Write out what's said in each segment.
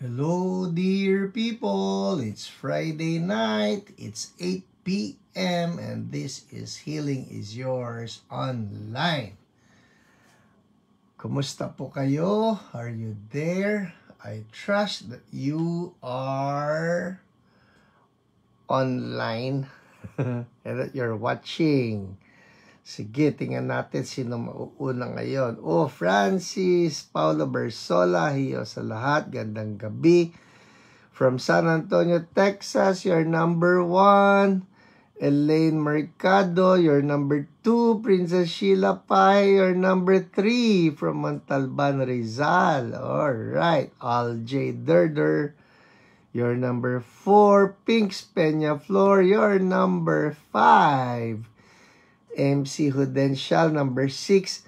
Hello, dear people. It's Friday night. It's 8 p.m. and this is Healing is Yours Online. Kumusta po kayo? Are you there? I trust that you are online and that you're watching. Sige, tingnan natin sino mauuna ngayon. Oh, Francis, Paulo Bersola, hiyo sa lahat. Gandang gabi. From San Antonio, Texas, you're number 1. Elaine Mercado, you're number 2. Princess Sheila Pai, you're number 3. From Montalban, Rizal. Alright. Alj Derder, you're number 4. Pinks Peña Flor, you're number 5. MC Hudensial, number 6.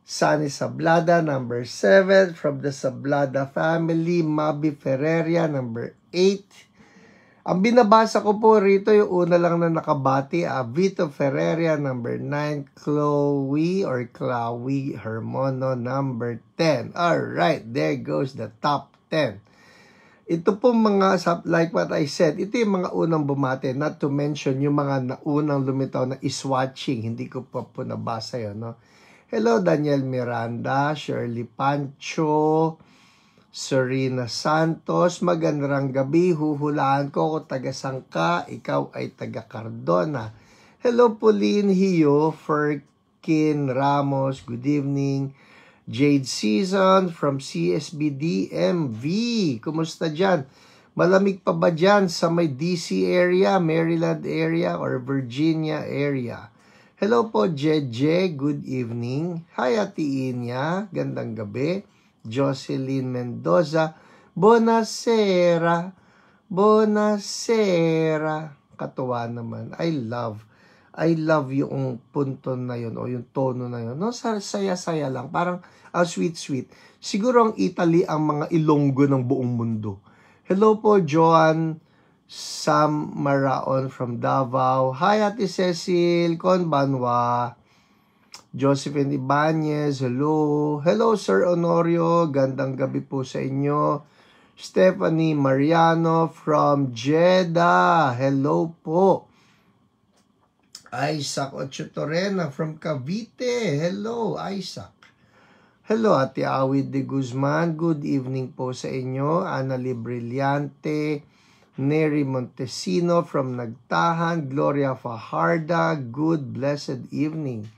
Sunny Sablada, number 7. From the Sablada family, Mabi Ferreria, number 8. Ang binabasa ko po rito, yung una lang na nakabati, Vito Ferreria, number 9. Chloe Hermono, number 10. Alright, there goes the top 10. Ito po mga, like what I said, ito yung mga unang bumate, not to mention yung mga naunang lumitaw na is watching, hindi ko pa po nabasa yun, no? Hello, Daniel Miranda, Shirley Pancho, Serena Santos, magandang gabi, huhulaan ko kung taga-sangka, ikaw ay taga-Cardona. Hello, Pauline Hiyo, Ferkin Ramos, good evening. Jade Season from CSB DMV. Kumusta dyan? Malamig pa ba dyan sa may DC area, Maryland area, or Virginia area? Hello po, Jeje. Good evening. Hi, Ate Inya. Gandang gabi. Jocelyn Mendoza. Bonasera. Bonasera. Katuwa naman. I love yung punto na yun o yung tono na yun. No, saya-saya lang. Parang sweet. Siguro ang Italy ang mga Ilonggo ng buong mundo. Hello po, Joan Sam Maraon from Davao. Hi, Ate Cecil. Konbanwa. Josephine Ibanez. Hello. Hello, Sir Honorio. Gandang gabi po sa inyo. Stephanie Mariano from Jeddah. Hello po. Isaac Ochotorena from Cavite. Hello, Isaac. Hello, Ate Awid de Guzman. Good evening po sa inyo. Annalie Brillante. Neri Montesino from Nagtahan. Gloria Fajarda. Good, blessed evening.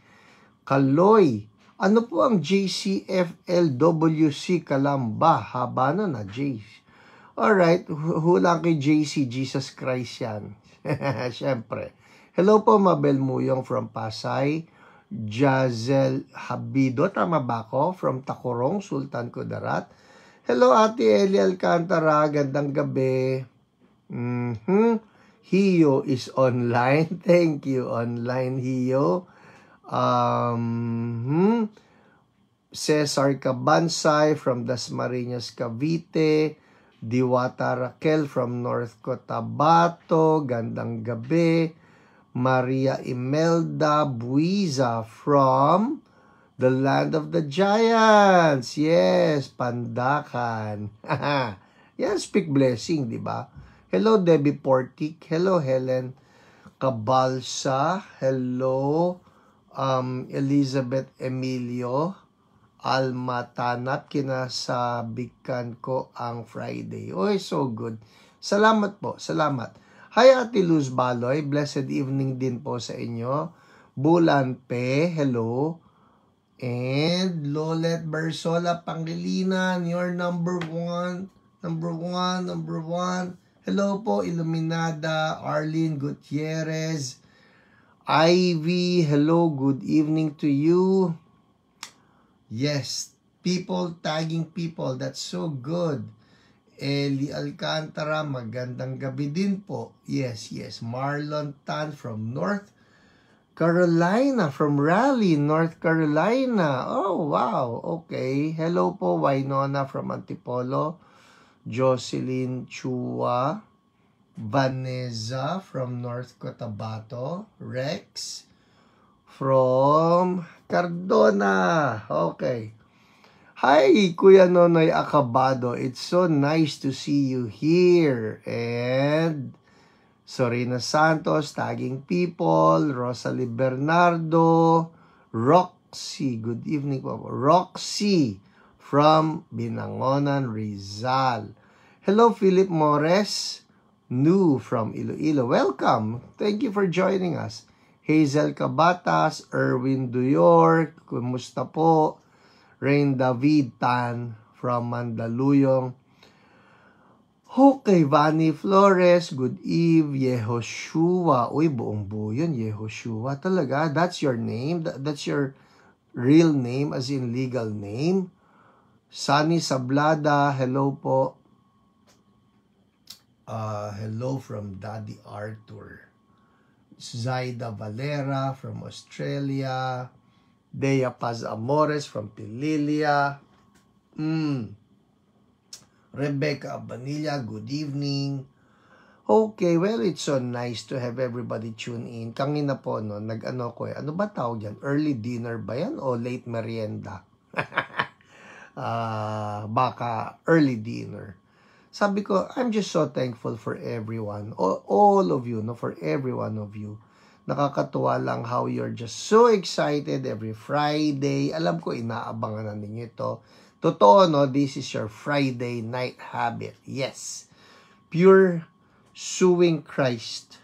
Kaloy. Ano po ang JCFLWC Kalamba? Haba na JC. Alright, hulang kay JC, Jesus Christ yan. Siyempre. Hello po, Mabel Muyong from Pasay. Jazel Habido, tama ba ako? From Tacorong, Sultan Kudarat. Hello, Ate Eli Alcantara. Gandang gabi. Hiyo is online. Thank you, online Hiyo. Cesar Cabansay from Dasmariñas, Cavite. Diwata Raquel from North Cotabato. Gandang gabi. Maria Imelda Buiza from the land of the giants. Yes, Pandakan. Yan, speak blessing, di ba? Hello, Debbie Portik. Hello, Helen Cabalsa. Hello, Elizabeth Emilio. Alma Tanat. Kinasabikan ko ang Friday. Oy, so good. Salamat po, salamat. Hi, Ate Luz Baloy. Blessed evening din po sa inyo. Bulan Pe, hello. And Lolet Bersola Pangilinan, you're number 1. Number 1. Hello po, Iluminada. Arlene Gutierrez. Ivy, hello. Good evening to you. Yes, people tagging people. That's so good. Eli Alcantara, magandang gabi din po. Yes. Marlon Tan from North Carolina, from Raleigh, North Carolina. Oh, wow. Okay. Hello po, Wainona from Antipolo. Jocelyn Chua. Vanessa from North Cotabato. Rex from Cardona. Okay. Hi, Kuya Nonoy Acabado. It's so nice to see you here. And Sorina Santos, Tagging People, Rosalie Bernardo, Roxy, good evening po. Roxy from Binangonan, Rizal. Hello, Philip Mores, new from Iloilo. Welcome. Thank you for joining us. Hazel Cabatas, Erwin Duyor, kumusta po? Rain David Tan from Mandaluyong. Okay, Vani Flores, good eve, Yehoshua. Uy, buong buo yun, Yehoshua talaga. That's your name? That's your real name as in legal name? Sunny Sablada, hello po. Hello from Daddy Arthur. Zaida Valera from Australia. Dea Paz Amores from Pililia. Rebecca Abanilla, good evening. Okay, well, it's so nice to have everybody tune in. Kanina po, no, nag-ano ko ano ba tawag yan? Early dinner ba yan o late merienda? Baka early dinner. Sabi ko, I'm just so thankful for everyone, all of you, no, for every one of you. Nakakatuwa lang how you're just so excited every Friday. Alam ko, inaabangan na ninyo ito. Totoo, no, this is your Friday night habit. Yes. Pure suing Christ.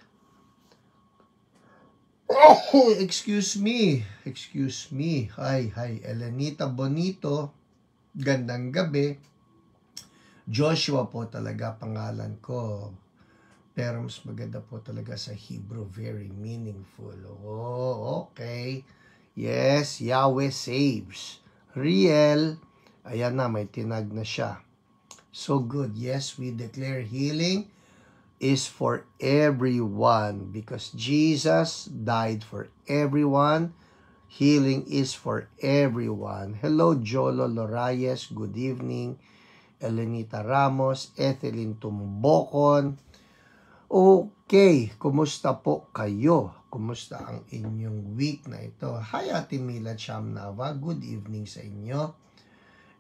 Oh, excuse me. Hi, Elenita Bonito. Gandang gabi. Joshua po talaga pangalan ko. Pero mas maganda po talaga sa Hebrew, very meaningful. Oh, okay. Yes, Yahweh saves. Riel, ayan na, may tinag na siya. So good. Yes, we declare healing is for everyone because Jesus died for everyone. Healing is for everyone. Hello, Jolo Lorayes. Good evening. Elenita Ramos, Ethelyn Tumbocon. Okay, kumusta po kayo? Kumusta ang inyong week na ito? Hi, Ate Mila Chamnava. Good evening sa inyo.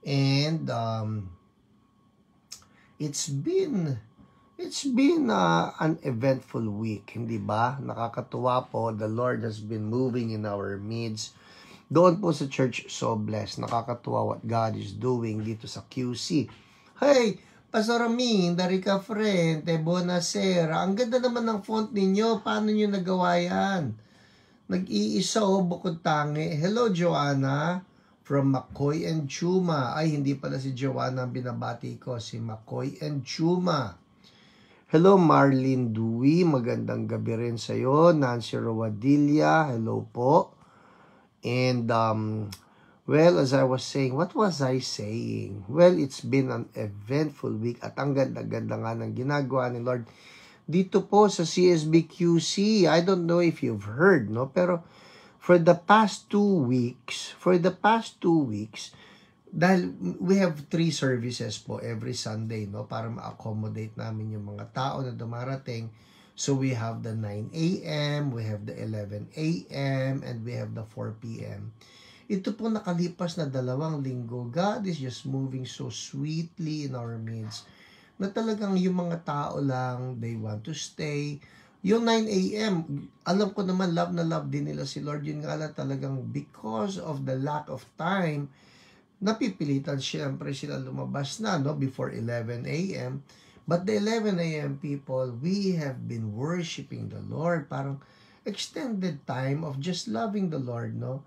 And it's been an eventful week, hindi ba? Nakakatuwa po. The Lord has been moving in our midst. Doon po sa church, so blessed. Nakakatuwa what God is doing dito sa QC. Hey, Pastor Aming, Darika Friend, Bonasera. Ang ganda naman ng font ninyo. Paano nyo nagawa yan? Nag-iisa o bukod tangi. Hello, Joanna from McCoy and Chuma. Ay, hindi pala si Joanna ang binabati ko. Si McCoy and Chuma. Hello, Marlene Dewey. Magandang gabi rin sa'yo. Nancy Rowadilla. Hello po. And, well, as I was saying, what was I saying? Well, it's been an eventful week at ang ganda-ganda nga ng ginagawa ni Lord dito po sa CSBQC. I don't know if you've heard, no? Pero for the past 2 weeks, dahil we have 3 services po every Sunday, no? Para ma-accommodate namin yung mga tao na dumarating. So we have the 9 a.m., we have the 11 a.m., and we have the 4 p.m. Ito po nakalipas na 2 linggo. God is just moving so sweetly in our midst na talagang yung mga tao lang, they want to stay. Yung 9 a.m., alam ko naman, love na love din nila si Lord. Yun nga lang talagang because of the lack of time, napipilitan siyempre sila lumabas na, no, before 11 a.m. But the 11 a.m. people, we have been worshiping the Lord. Parang extended time of just loving the Lord, no?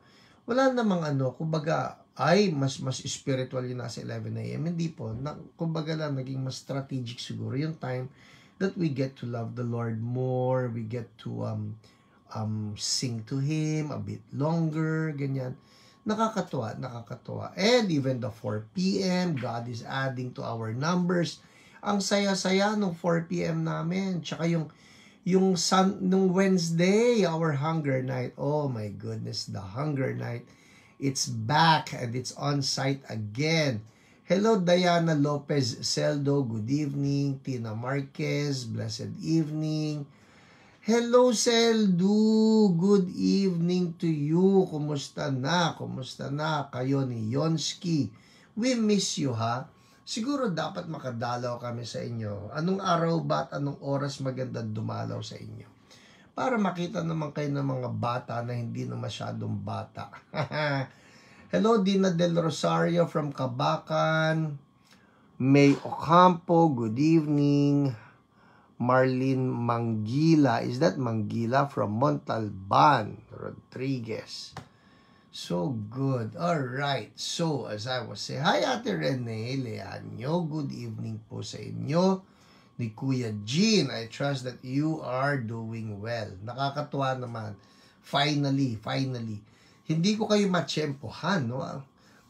Wala namang kumbaga, ay, mas spiritual yun nasa 11 a.m. Hindi po. Kumbaga lang, naging mas strategic siguro yung time that we get to love the Lord more. We get to sing to Him a bit longer, ganyan. Nakakatuwa. And even the 4 p.m., God is adding to our numbers. Ang saya-saya nung 4 p.m. namin. Tsaka yung nung Wednesday, our hunger night. Oh my goodness, the hunger night. It's back and it's on site again. Hello, Diana Lopez Celdo. Good evening. Tina Marquez. Blessed evening. Hello, Celdo. Good evening to you. Kumusta na? Kayo ni Yonsky. We miss you, ha? Siguro dapat makadalaw kami sa inyo. Anong araw ba at anong oras maganda dumalaw sa inyo? Para makita naman kayo ng mga bata na hindi na masyadong bata. Hello, Dina Del Rosario from Cabacan. May Ocampo, good evening. Marlene Manggila, is that Manggila from Montalban? Rodriguez. So good. All right. So, as I was saying, hi Ate Rene Leanyo. Good evening po sa inyo. Ni Kuya Jean, I trust that you are doing well. Nakakatuwa naman. Finally. Hindi ko kayo matsyempohan, no?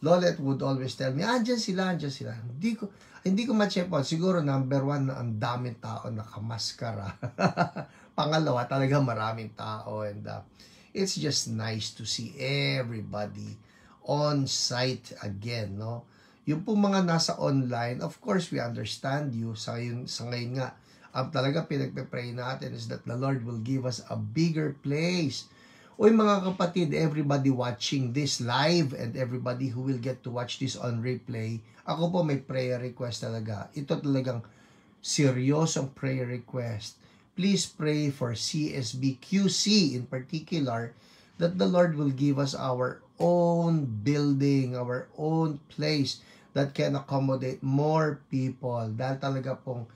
Lolet would always tell me, andyan sila. Hindi ko matsyempohan. Siguro number one, ang daming tao nakamaskara. Pangalawa, talaga maraming tao. And it's just nice to see everybody on site again, no? Yung pong mga nasa online, of course, we understand you. Sa ngayon nga, ang talaga pinagpe-pray natin is that the Lord will give us a bigger place. Uy mga kapatid, everybody watching this live and everybody who will get to watch this on replay, ako po may prayer request talaga. Ito talagang seryosong prayer request. Please pray for CSB QC in particular, that the Lord will give us our own building, our own place that can accommodate more people. Dahil talaga pong,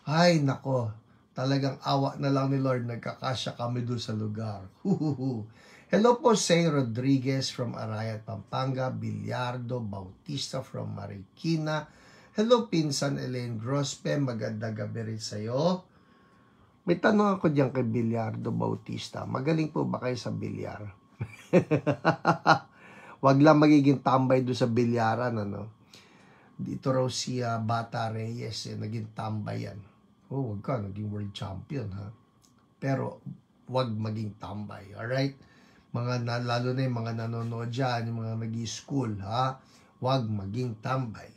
ay nako, talagang awa na lang ni Lord, nagkakasya kami doon sa lugar. Hello po, Say Rodriguez from Arayat, Pampanga, Bilyardo Bautista from Marikina. Hello, Pinsan Elaine Grospe, magandang gabi rin sa'yo. May tanong ako diyan kay Bilyardo Bautista. Magaling po ba kayo sa bilyar? Wag lang magiging tambay doon sa bilyaran, ano? Dito raw si Bata Reyes, naging tambay yan. Oh, wag ka, naging world champion, ha? Pero, wag maging tambay, alright? Lalo na yung mga nanonood dyan, yung mga nag-i-school, ha? Wag maging tambay.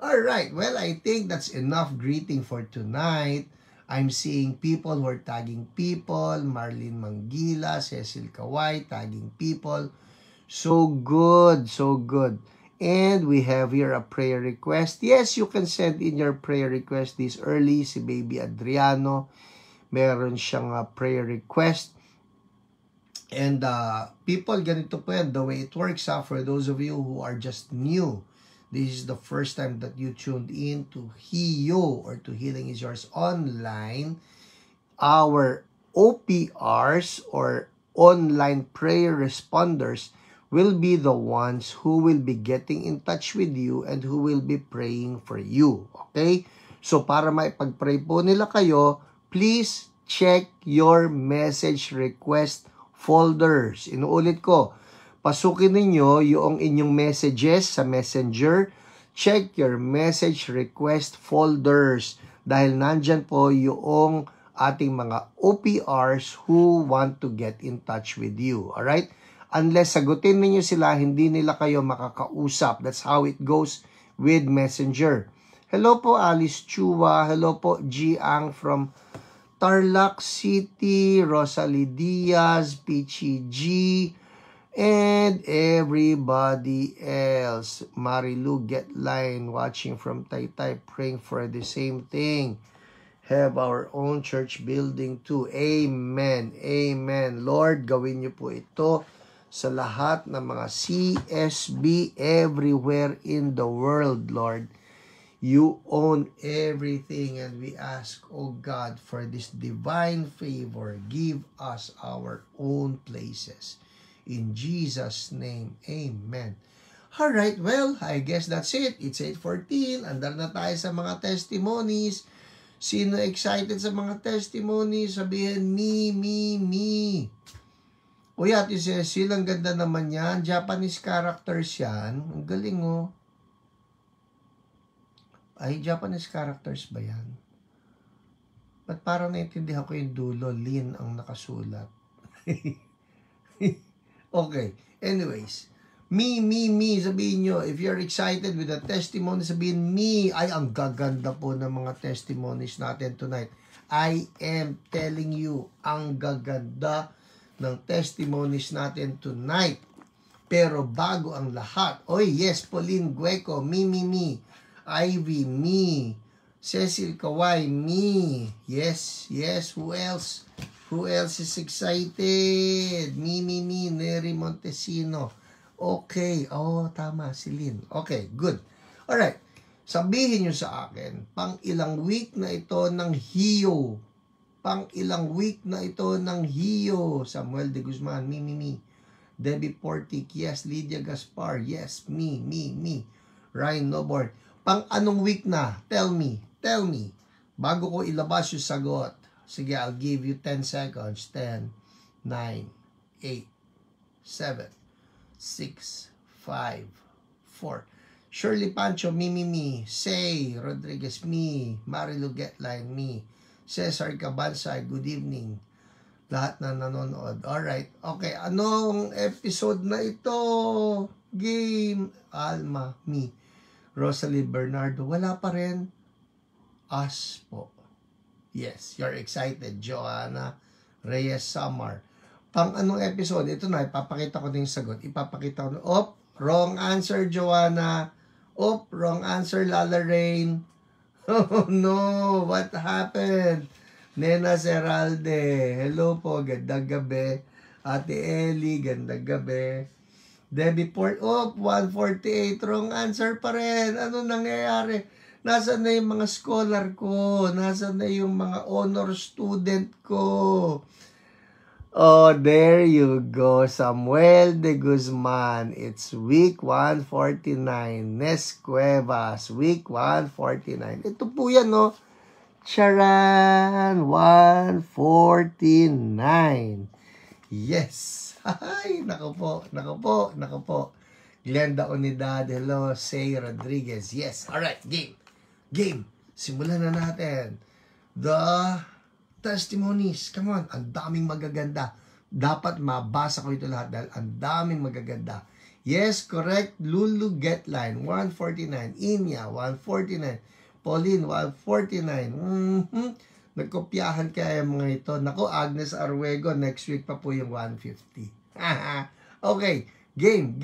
Alright, well, I think that's enough greeting for tonight. I'm seeing people who are tagging people, Marlene Manggila, Cecil Kawai, tagging people. So good, so good. And we have here a prayer request. Yes, you can send in your prayer request this early. Si Baby Adriano, meron siyang prayer request. And people, ganito po yan, the way it works, for those of you who are just new, this is the first time that you tuned in to HIYO or to Healing is Yours online. Our OPRs or online prayer responders will be the ones who will be getting in touch with you and who will be praying for you. Okay? So, para maipag-pray po nila kayo, please check your message request folders. Inuulit ko, pasukin ninyo yung inyong messages sa Messenger. Check your message request folders dahil nandyan po yung ating mga OPRs who want to get in touch with you. Alright? Unless sagutin ninyo sila, hindi nila kayo makakausap. That's how it goes with Messenger. Hello po, Alice Chua. Hello po, Jiang from Tarlac City. Rosalie Diaz, Pichi G, and everybody else. Marilu Getline watching from Taytay, praying for the same thing. Have our own church building too. Amen. Amen. Lord, gawin niyo po ito sa lahat ng mga CSB everywhere in the world, Lord. You own everything and we ask, oh God, for this divine favor. Give us our own places. In Jesus' name, amen. Alright, well, I guess that's it. It's 8:14. Andar na tayo sa mga testimonies. Sino excited sa mga testimonies? Sabihin, me. Uy, Ate Cecil, ang ganda naman yan. Japanese characters yan. Ang galing, oh. Ay, Japanese characters ba yan? Ba't parang naintindihan ko yung dulo, Lin ang nakasulat. Okay. Anyways, me. Sabihin nyo, if you're excited with the testimony, sabihin me. Ay, ang gaganda po ng mga testimonies natin tonight. I am telling you, ang gaganda ng testimonies natin tonight. Pero bago ang lahat, oy yes, Pauline Gueco, me, Ivy, me, Cecil Kawai, me, yes, who else? Who else is excited? Me, Neri Montesino. Okay, tama, si Lynn. Okay, good. Alright, sabihin nyo sa akin, pang ilang week na ito ng HIO. Pang ilang week na ito ng HIO. Samuel de Guzman, me. Debbie Portic, yes. Lydia Gaspar, yes. Me. Ryan Noborn. Pang anong week na? Tell me. Bago ko ilabas yung sagot. Sige, I'll give you 10 seconds. 10, 9, 8, 7, 6, 5, 4. Shirley Pancho, me. Say, Rodriguez, me. Marilu Getline, me. Cesar Cabansay, good evening. Lahat na nanonood. Alright. Okay, anong episode na ito? Game. Alma, me. Rosalie Bernardo, wala pa rin. Us po. Yes, you're excited. Joanna Reyes Samar. Pang anong episode? Ito na, ipapakita ko din yung sagot. Ipapakita ko. Wrong answer, Joanna. Wrong answer, Lala Rain. Oh no, what happened? Nena Seralde, hello po, gandang gabi. Ate Ellie, gandang gabi. Debbie Port, 148, wrong answer pa rin. Ano nangyayari? Nasaan na yung mga scholar ko? Nasaan na yung mga honor student ko? Oh, there you go. Samuel de Guzman. It's week 149. Nes Cuevas, week 149. Ito po yan, no? Charan! 149. Yes! Ay, nako po. Glenda Unidad, hello. Say Rodriguez, yes. Alright, game. Simulan na natin. The testimonies. Come on, ang daming magaganda. Dapat mabasa ko ito lahat dahil ang daming magaganda. Yes, correct. Lulu Getline, 149. Inya, 149. Pauline, 149. Nagkopyahan kaya yung mga ito. Nako, Agnes Arwego, next week pa po yung 150. Okay, game.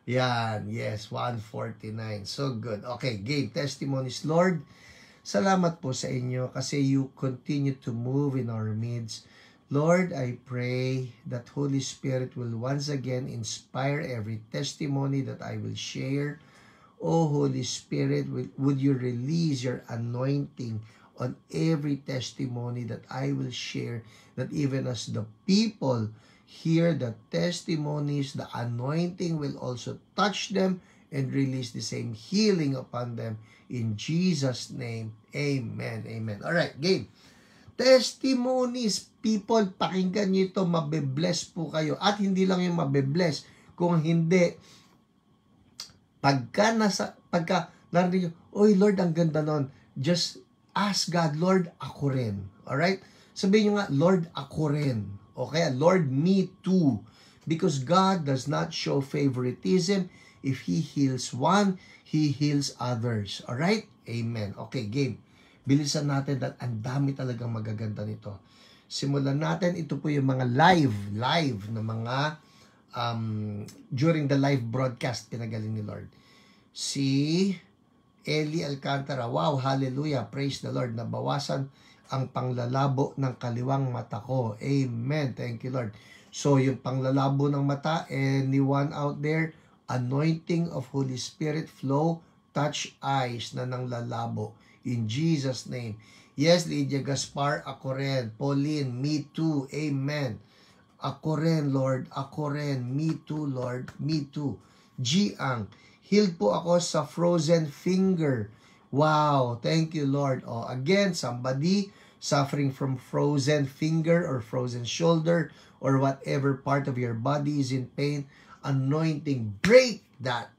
Yan, yes, 149. So good. Okay, game. Testimonies. Lord, salamat po sa inyo kasi you continue to move in our midst. Lord, I pray that Holy Spirit will once again inspire every testimony that I will share. Oh, Holy Spirit, would you release your anointing on every testimony that I will share, that even as the people hear the testimonies, the anointing will also touch them and release the same healing upon them. In Jesus' name, amen. All right, game. Testimonies, people, pakinggan nyo ito, mabe-bless po kayo. At hindi lang yung mabe-bless, kung hindi, pagka narinig nyo, oy Lord, ang ganda nun, just ask God, Lord, ako rin. Alright? Sabihin nyo nga, Lord, ako rin. Okay? Lord, me too. Because God does not show favoritism. If He heals one, He heals others. Alright? Amen. Okay, game. Bilisan natin at ang dami talagang magaganda nito. Simulan natin. Ito po yung mga live na mga during the live broadcast pinagaling ni Lord. Si Eli Alcantara, wow, hallelujah, praise the Lord, nabawasan ang panglalabo ng kaliwang mata ko. Amen, thank you Lord. So yung panglalabo ng mata, anyone out there, anointing of Holy Spirit flow, touch eyes na nang lalabo. In Jesus' name. Yes, Lydia Gaspar, ako rin. Pauline, me too. Amen. Ako rin, Lord. Ako rin. Me too, Lord. Me too. Jiang, healed po ako sa frozen finger. Wow. Thank you, Lord. Again, somebody suffering from frozen finger or frozen shoulder or whatever part of your body is in pain, anointing, break that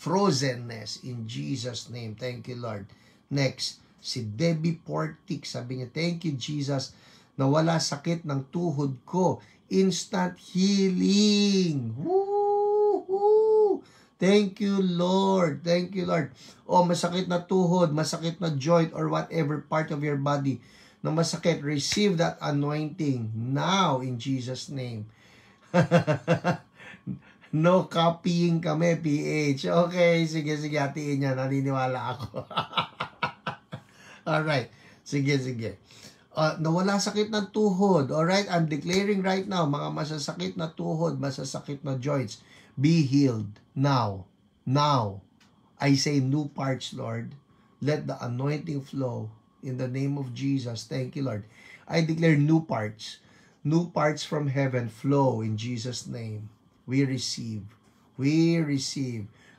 frozenness in Jesus' name. Thank you, Lord. Next, si Debbie Portic. Sabi niya, thank you, Jesus. Nawala sakit ng tuhod ko. Instant healing. Woo! Thank you, Lord. Thank you, Lord. Masakit na tuhod, masakit na joint, or whatever part of your body na masakit, receive that anointing now in Jesus' name. No copying kami, PH. Okay, sige, hatiin niya. Naniniwala ako. Alright. Sige. Nawala sakit ng tuhod. Alright, I'm declaring right now, mga masasakit na tuhod, masasakit na joints, be healed now. Now. I say new parts, Lord. Let the anointing flow in the name of Jesus. Thank you, Lord. I declare new parts. New parts from heaven flow in Jesus' name. We receive.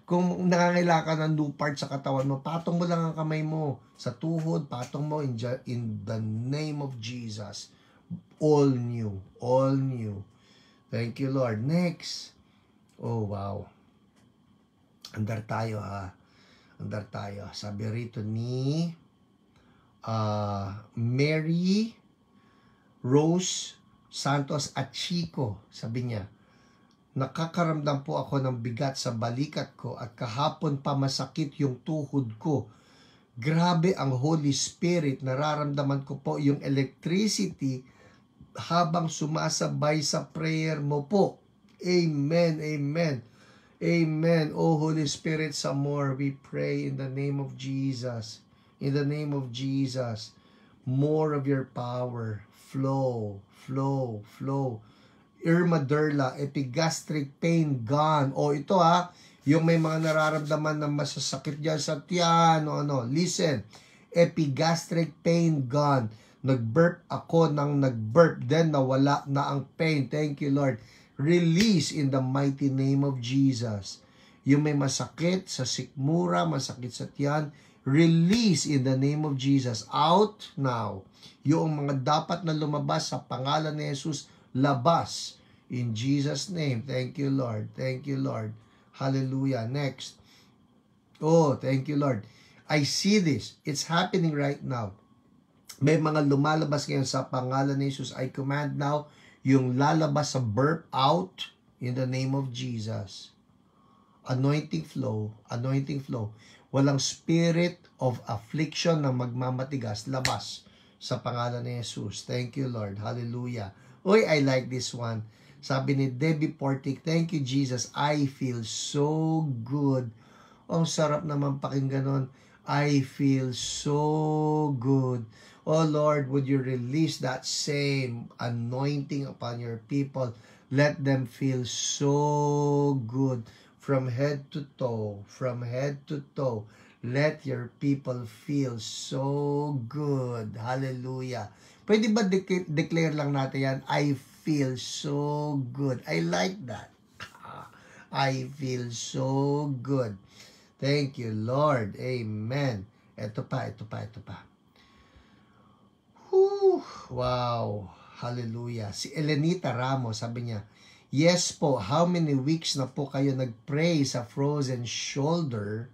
Kung nangangailangan ka ng new part sa katawan mo, patong mo lang ang kamay mo sa tuhod, patong mo in the name of Jesus. All new. Thank you, Lord. Next. Oh, wow. Andar tayo. Sabi rito ni Mary Rose Santos at Chico. Sabi niya, nakakaramdam po ako ng bigat sa balikat ko at kahapon pa masakit yung tuhod ko. Grabe ang Holy Spirit. Nararamdaman ko po yung electricity habang sumasabay sa prayer mo po. Amen. Oh Holy Spirit, some more we pray in the name of Jesus. In the name of Jesus. More of your power. Flow. Irma Derla, epigastric pain gone. Ito yung may mga nararamdaman na masasakit dyan sa tiyan, listen, epigastric pain gone. Nag-burp ako then nawala na ang pain. Thank you, Lord. Release in the mighty name of Jesus. Yung may masakit sa sikmura, masakit sa tiyan, release in the name of Jesus. Out now. Yung mga dapat na lumabas sa pangalan ni Jesus, labas. In Jesus' name. Thank you, Lord. Hallelujah. Next. Oh, thank you, Lord. I see this. It's happening right now. May mga lumalabas ngayon sa pangalan ni Jesus. I command now yung lalabas sa burp out in the name of Jesus. Anointing flow. Walang spirit of affliction na magmamatigas. Labas sa pangalan ni Jesus. Thank you, Lord. Hallelujah. I like this one. Sabi ni Debbie Portik, thank you, Jesus. I feel so good. Ang sarap naman pakinggan nun. I feel so good. Oh Lord, would you release that same anointing upon your people? Let them feel so good from head to toe. Let your people feel so good. Hallelujah. Pwede ba declare lang natin yan? I feel so good. I like that. I feel so good. Thank you, Lord. Amen. Ito pa. Wow. Hallelujah. Si Elenita Ramos, sabi niya, yes po, how many weeks na po kayo nagpray sa frozen shoulder?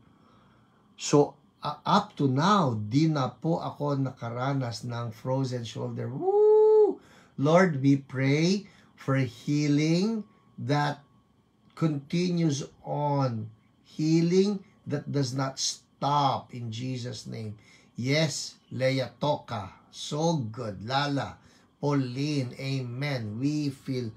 So, up to now, di na po ako nakaranas ng frozen shoulder. Woo! Lord, we pray for healing that continues on. Healing that does not stop in Jesus' name. Yes, Leia Toka. So good. Lala. Pauline. Amen. We feel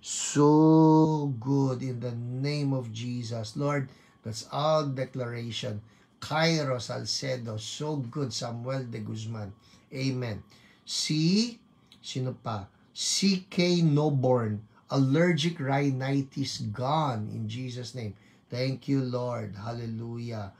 so good in the name of Jesus. Lord, that's all declaration. Cairo Salcedo. So good. Samuel de Guzman. Amen. Sino pa? CK Noborn. Allergic rhinitis gone in Jesus' name. Thank you, Lord. Hallelujah.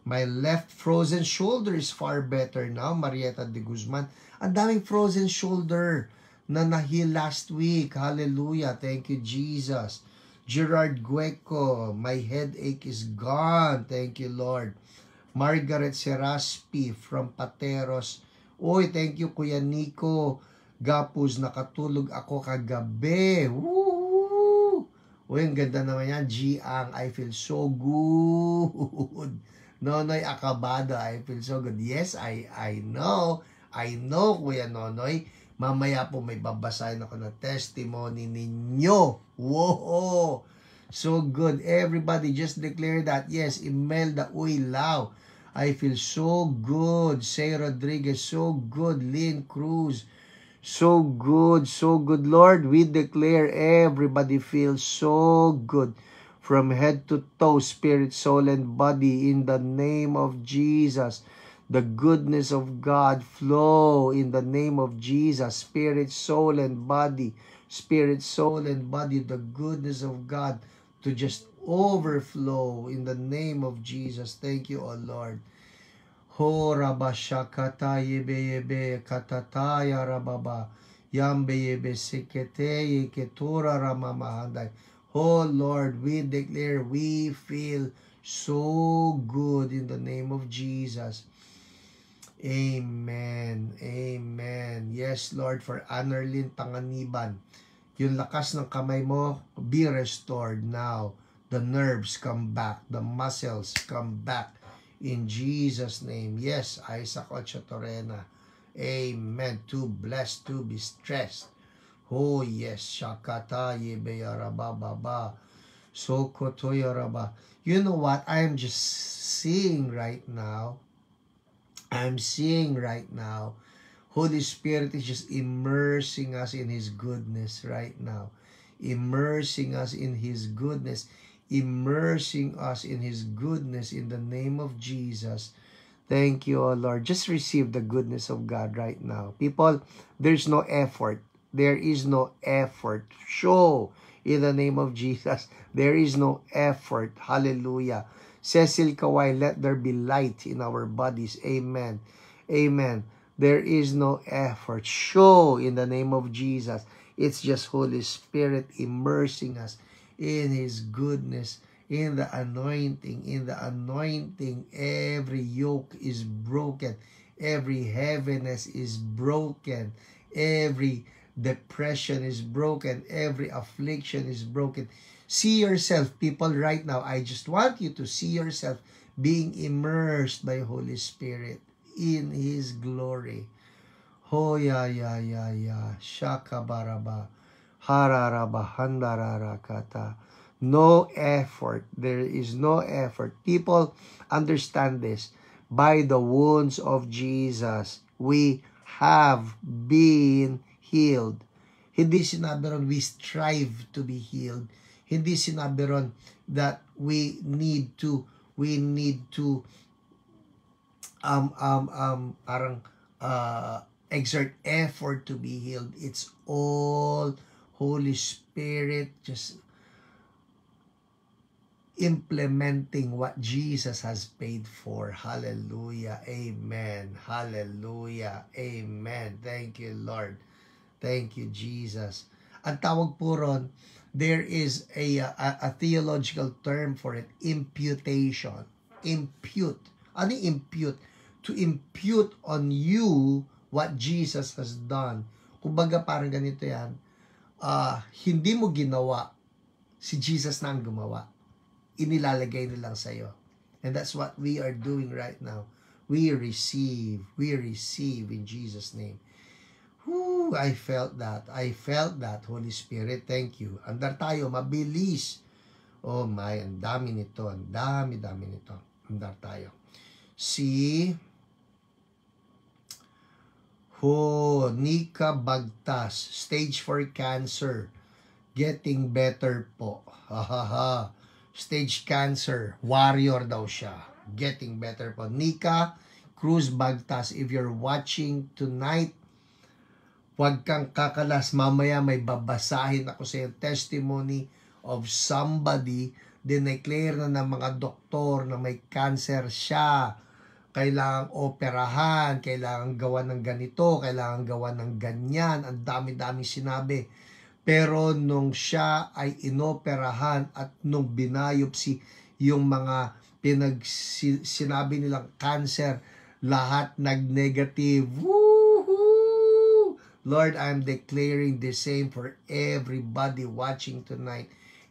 My left frozen shoulder is far better now. Marieta de Guzman. Ang daming frozen shoulder na na-heal last week. Hallelujah. Thank you, Jesus. Gerard Gueco. My headache is gone. Thank you, Lord. Margaret Seraspi from Pateros. Thank you, Kuya Nico. Gapus, nakatulog ako kagabi. Woo! Ang ganda naman yan. Giang, I feel so good. Nonoy Acabado, I feel so good. Yes, I know. Kuya Nonoy. Mamaya po may babasahin ako na testimony ninyo. Whoa! So good. Everybody just declare that. Yes, Imelda Uylao. I feel so good. Say Rodriguez, so good. Lynn Cruz. So good, Lord. We declare everybody feels so good. from head to toe, spirit, soul, and body, in the name of Jesus. The goodness of God flow in the name of Jesus. Spirit, soul, and body. Spirit, soul, and body. The goodness of God to just overflow in the name of Jesus. Thank you, O Lord. Ho rabashakata yebe katataya rababa. Yambe yebe sekete ketura ramamahanday. Oh Lord, we declare we feel so good in the name of Jesus. Amen. Amen. Yes, Lord, for Annalyn Panganiban. Yung lakas ng kamay mo, be restored now. The nerves come back. The muscles come back. In Jesus' name. Yes, Isaac Ochotorena. Amen. Too blessed to be stressed. Oh, yes. Shakata yebeyarababa. Sokotoyaraba. You know what? I'm just seeing right now. Holy Spirit is just immersing us in His goodness right now. Immersing us in His goodness. Immersing us in His goodness in the name of Jesus. Thank you, O Lord. Just receive the goodness of God right now. People, there's no effort. There is no effort. Show in the name of Jesus. There is no effort. Hallelujah. Cecil Kawai, let there be light in our bodies. Amen. Amen. There is no effort. Show in the name of Jesus. It's just Holy Spirit immersing us in His goodness, in the anointing. In the anointing, every yoke is broken. Every heaviness is broken. Every depression is broken. Every affliction is broken. See yourself, people, right now. I just want you to see yourself being immersed by Holy Spirit in His glory. Hoya ya ya ya. Shaka baraba. Hararaba handararakata. No effort. There is no effort. People, understand this. By the wounds of Jesus, we have been healed. Hindi sinabi ron we strive to be healed. Hindi sinabi ron that we need to parang exert effort to be healed. It's all Holy Spirit just implementing what Jesus has paid for. Hallelujah. Amen. Hallelujah. Amen. Thank you, Lord. Thank you, Jesus. Ang tawag po ron, there is a theological term for it, imputation. Impute. Ano yung impute? To impute on you what Jesus has done. Kumbaga parang ganito yan, hindi mo ginawa, si Jesus na ang gumawa. Inilalagay na lang sa'yo. And that's what we are doing right now. We receive in Jesus' name. Whew, I felt that, Holy Spirit. Thank you. Andar tayo, mabilis. Oh my, ang dami nito. Ang dami nito. Andar tayo. Si Nika Bagtas, stage 4 cancer. Getting better po. Hahaha. Stage cancer. Warrior daw siya. Getting better po. Nika Cruz Bagtas, if you're watching tonight, huwag kang kakalas. Mamaya may babasahin ako sa yung testimony of somebody. Dineclare na ng mga doktor na may cancer siya. Kailangang operahan, kailangang gawa ng ganito, kailangang gawa ng ganyan. Ang dami-dami sinabi. Pero nung siya ay inoperahan at nung binayopsi yung mga sinabi nilang cancer, lahat nag-negative. Woohoo! Lord, I'm declaring the same for everybody watching tonight.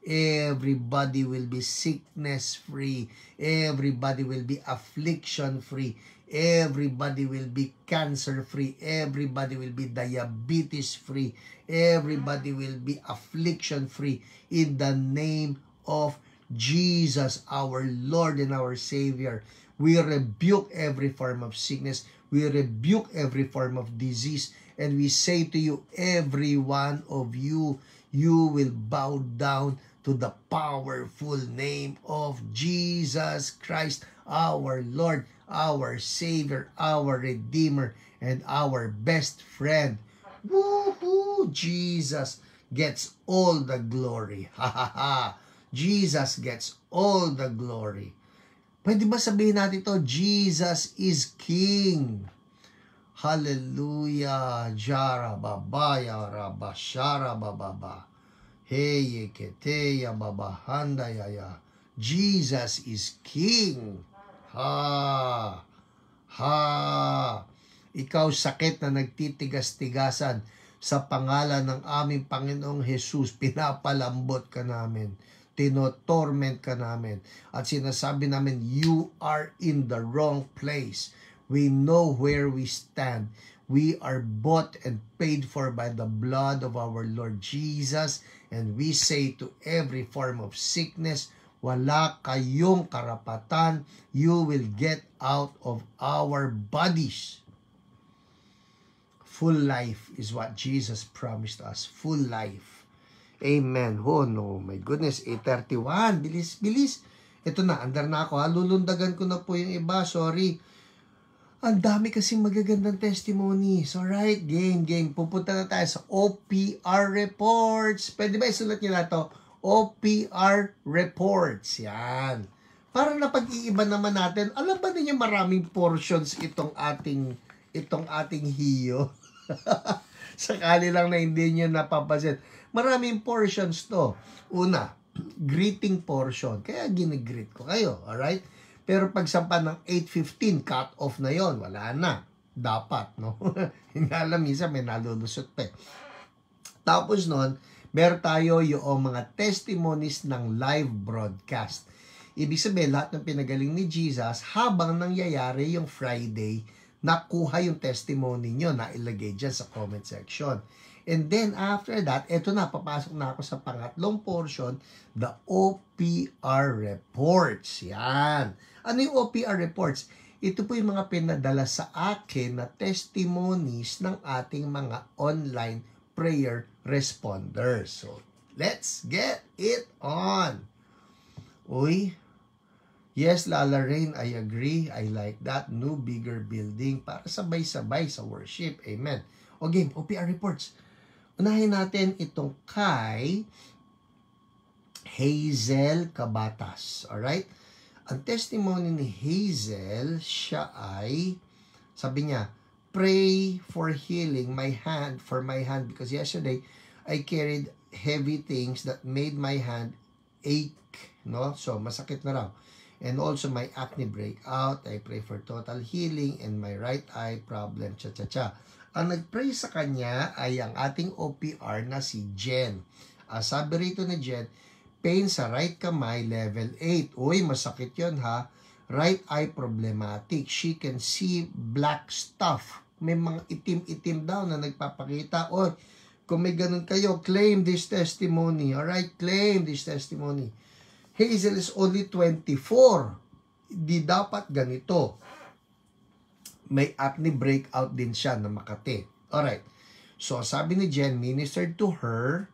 Everybody will be sickness-free. Everybody will be affliction-free. Everybody will be cancer-free. Everybody will be diabetes-free. Everybody will be affliction-free. In the name of Jesus, our Lord and our Savior, we rebuke every form of sickness. We rebuke every form of disease. And we say to you, every one of you, you will bow down to the powerful name of Jesus Christ, our Lord, our Savior, our Redeemer, and our best friend. Woohoo! Jesus gets all the glory. Ha ha ha! Jesus gets all the glory. Pwede ba sabihin natin ito? Jesus is King. Hallelujah. Jara babaya rabashara bababa. Hey keteya babahanda yaya. Jesus is King. Ha. Ha. Ikaw sakit na nagtitigas-tigasan, sa pangalan ng aming Panginoong Jesus, pinapalambot ka namin. Tinotorment ka namin. At sinasabi namin, you are in the wrong place. We know where we stand. We are bought and paid for by the blood of our Lord Jesus. And we say to every form of sickness, wala kayong karapatan. You will get out of our bodies. Full life is what Jesus promised us. Full life. Amen. Oh no, my goodness, 8:31. Bilis, bilis. Ito na, andar na ako. Lulundagan ko na po yung iba. Sorry. Ang dami kasing magagandang testimonies. Alright, game. Pupunta na tayo sa OPR reports. Pwede ba isulat nyo na ito? OPR reports. Yan. Para na pag-iiba naman natin, alam ba ninyo maraming portions itong ating hiyo? Sakali lang na hindi nyo napapansin. Maraming portions to. Una, greeting portion. Kaya ginigreet ko kayo. Alright? Pero pag sampa ng 8:15, cut off na yon, wala na. Dapat, no? Hindi alam, minsan may nalulusot pa. Tapos nun, meron tayo yung mga testimonies ng live broadcast. Ibig sabihin, lahat ng pinagaling ni Jesus, habang nangyayari yung Friday, nakuha yung testimony nyo na ilagay dyan sa comment section. And then after that, eto na, papasok na ako sa pangatlong portion, the OPR reports. Yan. Ano yung OPR reports? Ito po yung mga pinadala sa akin na testimonies ng ating mga online prayer responders. So, let's get it on. Uy, yes, Lala Rain, I agree. I like that. New, bigger building para sabay-sabay sa worship. Amen. O game, OPR reports. Unahin natin itong kay Hazel Cabatas. Alright? Ang testimony ni Hazel, siya ay, sabi niya, pray for healing for my hand because yesterday I carried heavy things that made my hand ache. No? So, masakit na raw. And also my acne breakout. I pray for total healing and my right eye problem. Cha-cha-cha. Ang nag-pray sa kanya ay ang ating OPR na si Jen. Sabi rito ni Jen, pain sa right kamay, level 8. Uy, masakit yun ha. Right eye problematic. She can see black stuff. May mga itim-itim daw na nagpapakita. O, kung may ganun kayo, claim this testimony. Alright, claim this testimony. Hazel is only 24. Di dapat ganito. May acne breakout din siya na Makati. Alright. So, sabi ni Jen, ministered to her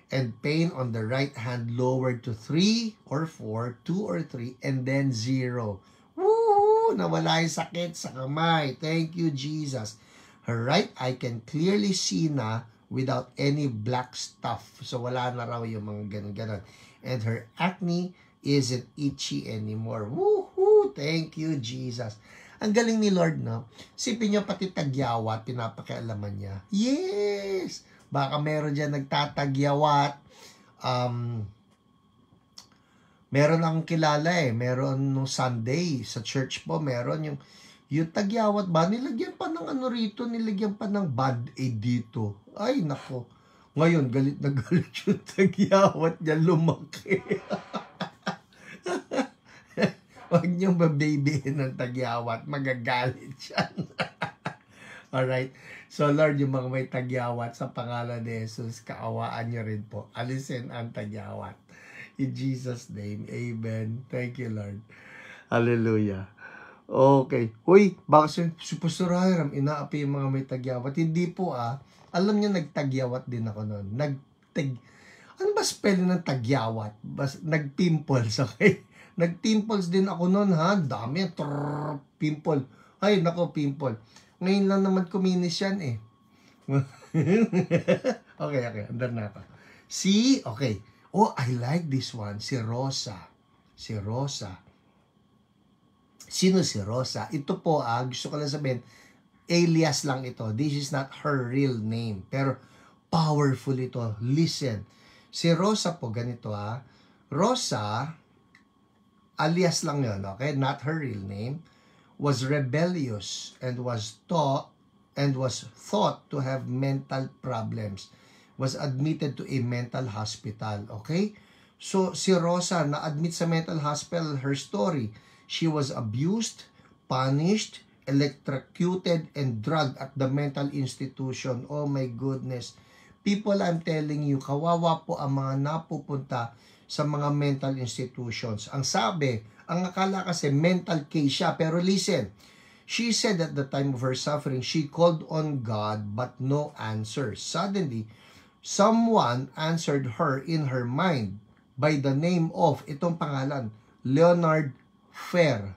and pain on the right hand lowered to 3 or 4, 2 or 3, and then 0. Woo! Nawala yung sakit sa kamay. Thank you, Jesus. Her right eye can clearly see na without any black stuff. So, wala na raw yung mga ganun-ganun. And her acne isn't itchy anymore. Woohoo! Thank you, Jesus. Ang galing ni Lord, no? Sipin nyo pati tagyawat, pinapakialaman niya. Yes! Baka meron dyan nagtatagyawat. Meron akong kilala Meron nung Sunday sa church po, meron yung tagyawat ba? Nilagyan pa ng ano rito, nilagyan pa ng band-aid dito. Ay, nako. Ngayon, galit na galit yung tagyawat niya, lumaki. Huwag niyong bababyhin ng tagyawat. Magagalit siyan. Alright. So, Lord, yung mga may tagyawat sa pangalan ni Jesus, kaawaan niyo rin po. Alisin ang tagyawat. In Jesus' name, amen. Thank you, Lord. Hallelujah. Okay. Uy, baka si Pastor Hiram, inaapi yung mga may tagyawat. Hindi po Alam niyo, nagtagyawat din ako noon. Ano ba spelling ng tagyawat? Nagpimples, okay? Nagpimples din ako noon, ha? Dami, pimple. Ay, nako, pimple. Ngayon lang naman kuminis yan, eh. Okay, andar na ako. Okay. Oh, I like this one. Si Rosa. Sino si Rosa? Ito po, gusto ko lang sabihin, alias lang ito. This is not her real name. Pero, powerful ito. Listen. Si Rosa po, ganito Rosa, alias lang yun, okay? Not her real name. Was rebellious and was thought to have mental problems. Was admitted to a mental hospital, okay? So, si Rosa, na-admit sa mental hospital, her story, she was abused, punished, electrocuted, and drugged at the mental institution. Oh my goodness. People, I'm telling you, kawawa po ang mga napupunta sa mga mental institutions. Ang sabi, ang akala kasi mental case siya. Pero listen, she said at the time of her suffering, she called on God but no answer. Suddenly, someone answered her in her mind by the name of, itong pangalan, Leonard Fair.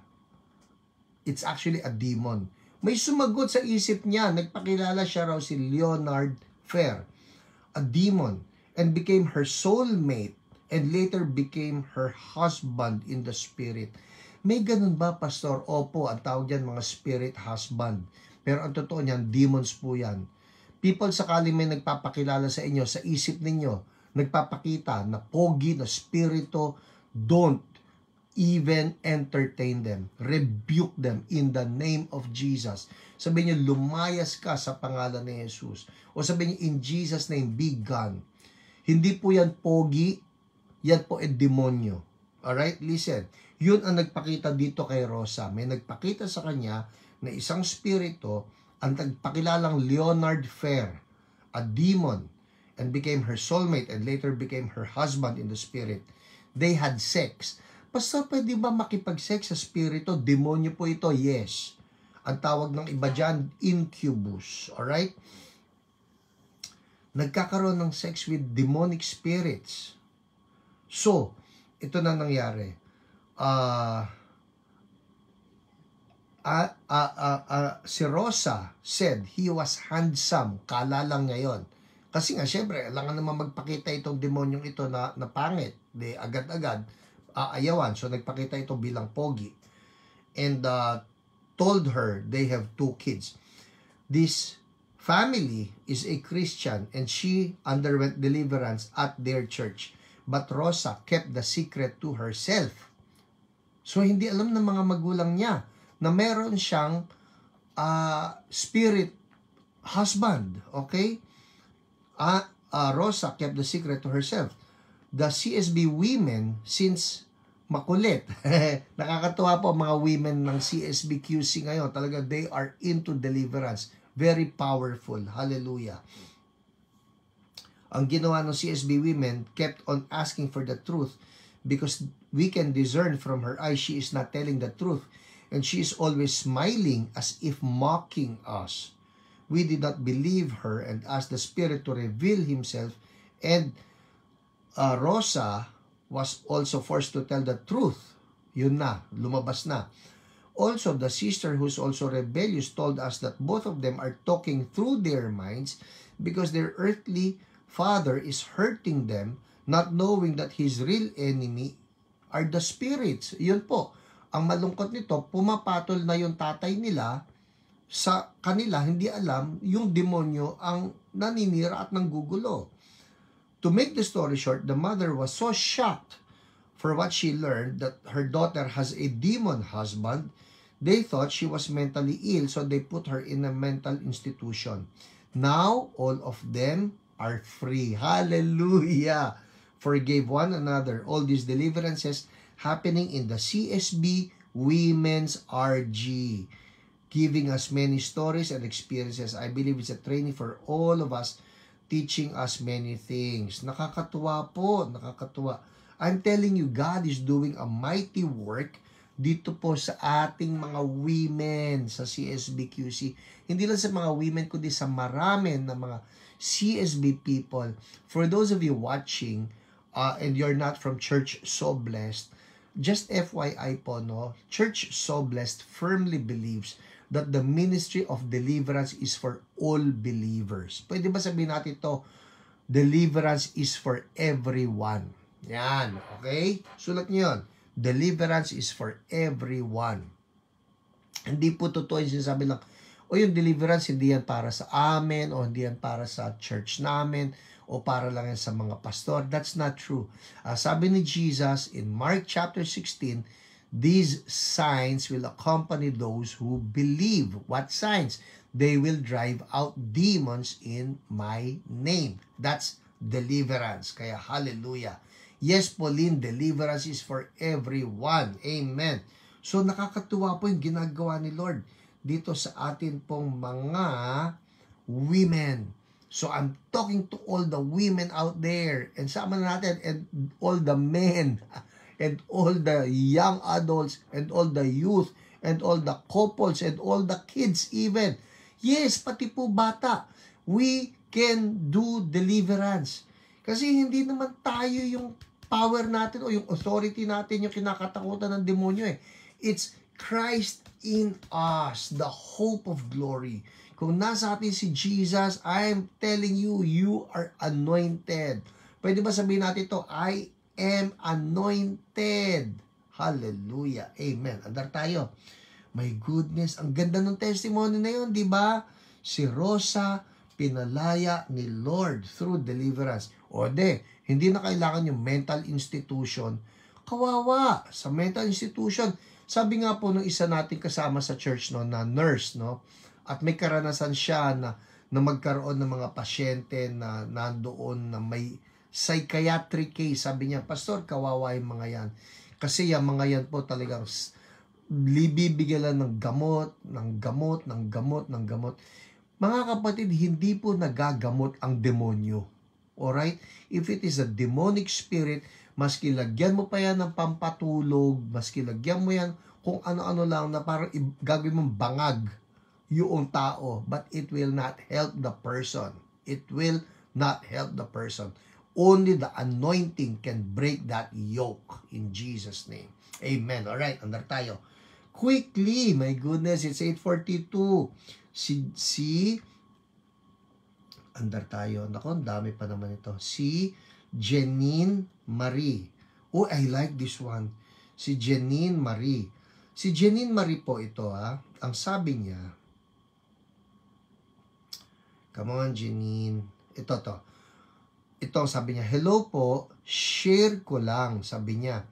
It's actually a demon. May sumagot sa isip niya, nagpakilala siya raw si Leonard Fair, a demon, and became her soulmate and later became her husband in the spirit. May ganun ba, Pastor? Opo, ang tawag yan mga spirit husband. Pero ang totoo niyan, demons po yan. People, sakali may nagpapakilala sa inyo, sa isip ninyo, nagpapakita na pogi, na spirito, don't even entertain them. Rebuke them in the name of Jesus. Sabihin niyo, lumayas ka sa pangalan ni Jesus. O sabihin niyo, in Jesus' name, be gone. Hindi po yan pogi, yan po ay demonyo. Alright, listen. Yun ang nagpakita dito kay Rosa. May nagpakita sa kanya na isang spirito ang nagpakilalang Leonard Fair, a demon, and became her soulmate and later became her husband in the spirit. They had sex. Pastor, pwede ba makipag-sex sa spirito? Demonyo po ito. Yes. Ang tawag ng iba dyan, incubus. Alright? Nagkakaroon ng sex with demonic spirits. So, ito na nangyari. Si Rosa said he was handsome. Kala lang ngayon. Kasi nga, syempre, alangan naman magpakita itong demonyong ito na pangit. De, agad-agad, aayawan. So, nagpakita ito bilang pogi. And told her they have 2 kids. This family is a Christian and she underwent deliverance at their church. But Rosa kept the secret to herself. So, hindi alam ng mga magulang niya na meron siyang spirit husband. Okay? Rosa kept the secret to herself. The CSB women, since makulit, nakakatuwa po mga women ng CSB QC ngayon, talaga they are into deliverance. Very powerful. Hallelujah. Ang ginawa ng CSB women kept on asking for the truth because we can discern from her eyes she is not telling the truth and she is always smiling as if mocking us. We did not believe her and asked the Spirit to reveal himself, and Rosa was also forced to tell the truth. Yun na, lumabas na. Also, the sister who's also rebellious told us that both of them are talking through their minds because their earthly father is hurting them, not knowing that his real enemy are the spirits. Yun po. Ang malungkot nito, pumapatol na yung tatay nila sa kanila, hindi alam, yung demonyo ang naninira at nanggugulo. To make the story short, the mother was so shocked for what she learned that her daughter has a demon husband. They thought she was mentally ill, so they put her in a mental institution. Now, all of them are free. Hallelujah! Forgave one another. All these deliverances happening in the CSB Women's RG. Giving us many stories and experiences. I believe it's a training for all of us, teaching us many things. Nakakatuwa po, nakakatuwa. I'm telling you, God is doing a mighty work dito po sa ating mga women sa CSBQC. Hindi lang sa mga women, kundi sa marami na mga CSB people. For those of you watching, and you're not from Church So Blessed, just FYI po, no, Church So Blessed firmly believes that the ministry of deliverance is for all believers. Pwede ba sabihin natin to? Deliverance is for everyone. Yan, okay? Sulat niyo yun. Deliverance is for everyone. Hindi po totoo yung sinasabi lang, o yung deliverance, hindi yan para sa amin, o hindi yan para sa church namin, o para lang yan sa mga pastor. That's not true. Sabi ni Jesus in Mark chapter 16, these signs will accompany those who believe. What signs? They will drive out demons in my name. That's deliverance. Kaya hallelujah. Yes, Pauline, deliverance is for everyone. Amen. So nakakatuwa po yung ginagawa ni Lord dito sa atin pong mga women. So I'm talking to all the women out there, and sama natin, and all the men, and all the young adults, and all the youth, and all the couples, and all the kids even. Yes, pati po bata. We can do deliverance. Kasi hindi naman tayo yung power natin o yung authority natin yung kinakatakutan ng demonyo eh. It's Christ in us, the hope of glory. Kung nasa atin si Jesus, I'm telling you, you are anointed. Pwede ba sabihin natin to? I am anointed. Hallelujah. Amen. Andar tayo. My goodness, ang ganda ng testimony na yun, di ba? Si Rosa, pinalaya ni Lord through deliverance. O hindi na kailangan yung mental institution. Kawawa sa mental institution. Sabi nga po ng isa nating kasama sa church, no, na nurse, no, at may karanasan siya na magkaroon ng mga pasyente na nandoon na may psychiatric case. Sabi niya, Pastor, kawawa yung mga yan. Kasi yung mga yan po talagang bibigyan lang ng gamot, ng gamot, ng gamot, ng gamot. Mga kapatid, hindi po nagagamot ang demonyo. Alright? If it is a demonic spirit, maski lagyan mo pa yan ng pampatulog, maski lagyan mo yan kung ano-ano lang na parang gagawin mong bangag yung tao, but it will not help the person. It will not help the person. Only the anointing can break that yoke in Jesus' name. Amen. Alright, andar tayo. Quickly, my goodness, it's 8:42. Andar tayo. Naku, ang dami pa naman ito. Si Janine Marie. Oh, I like this one. Si Janine Marie. Si Janine Marie po ito, ang sabi niya, come on, Janine. Ito ang sabi niya, hello po, share ko lang, sabi niya.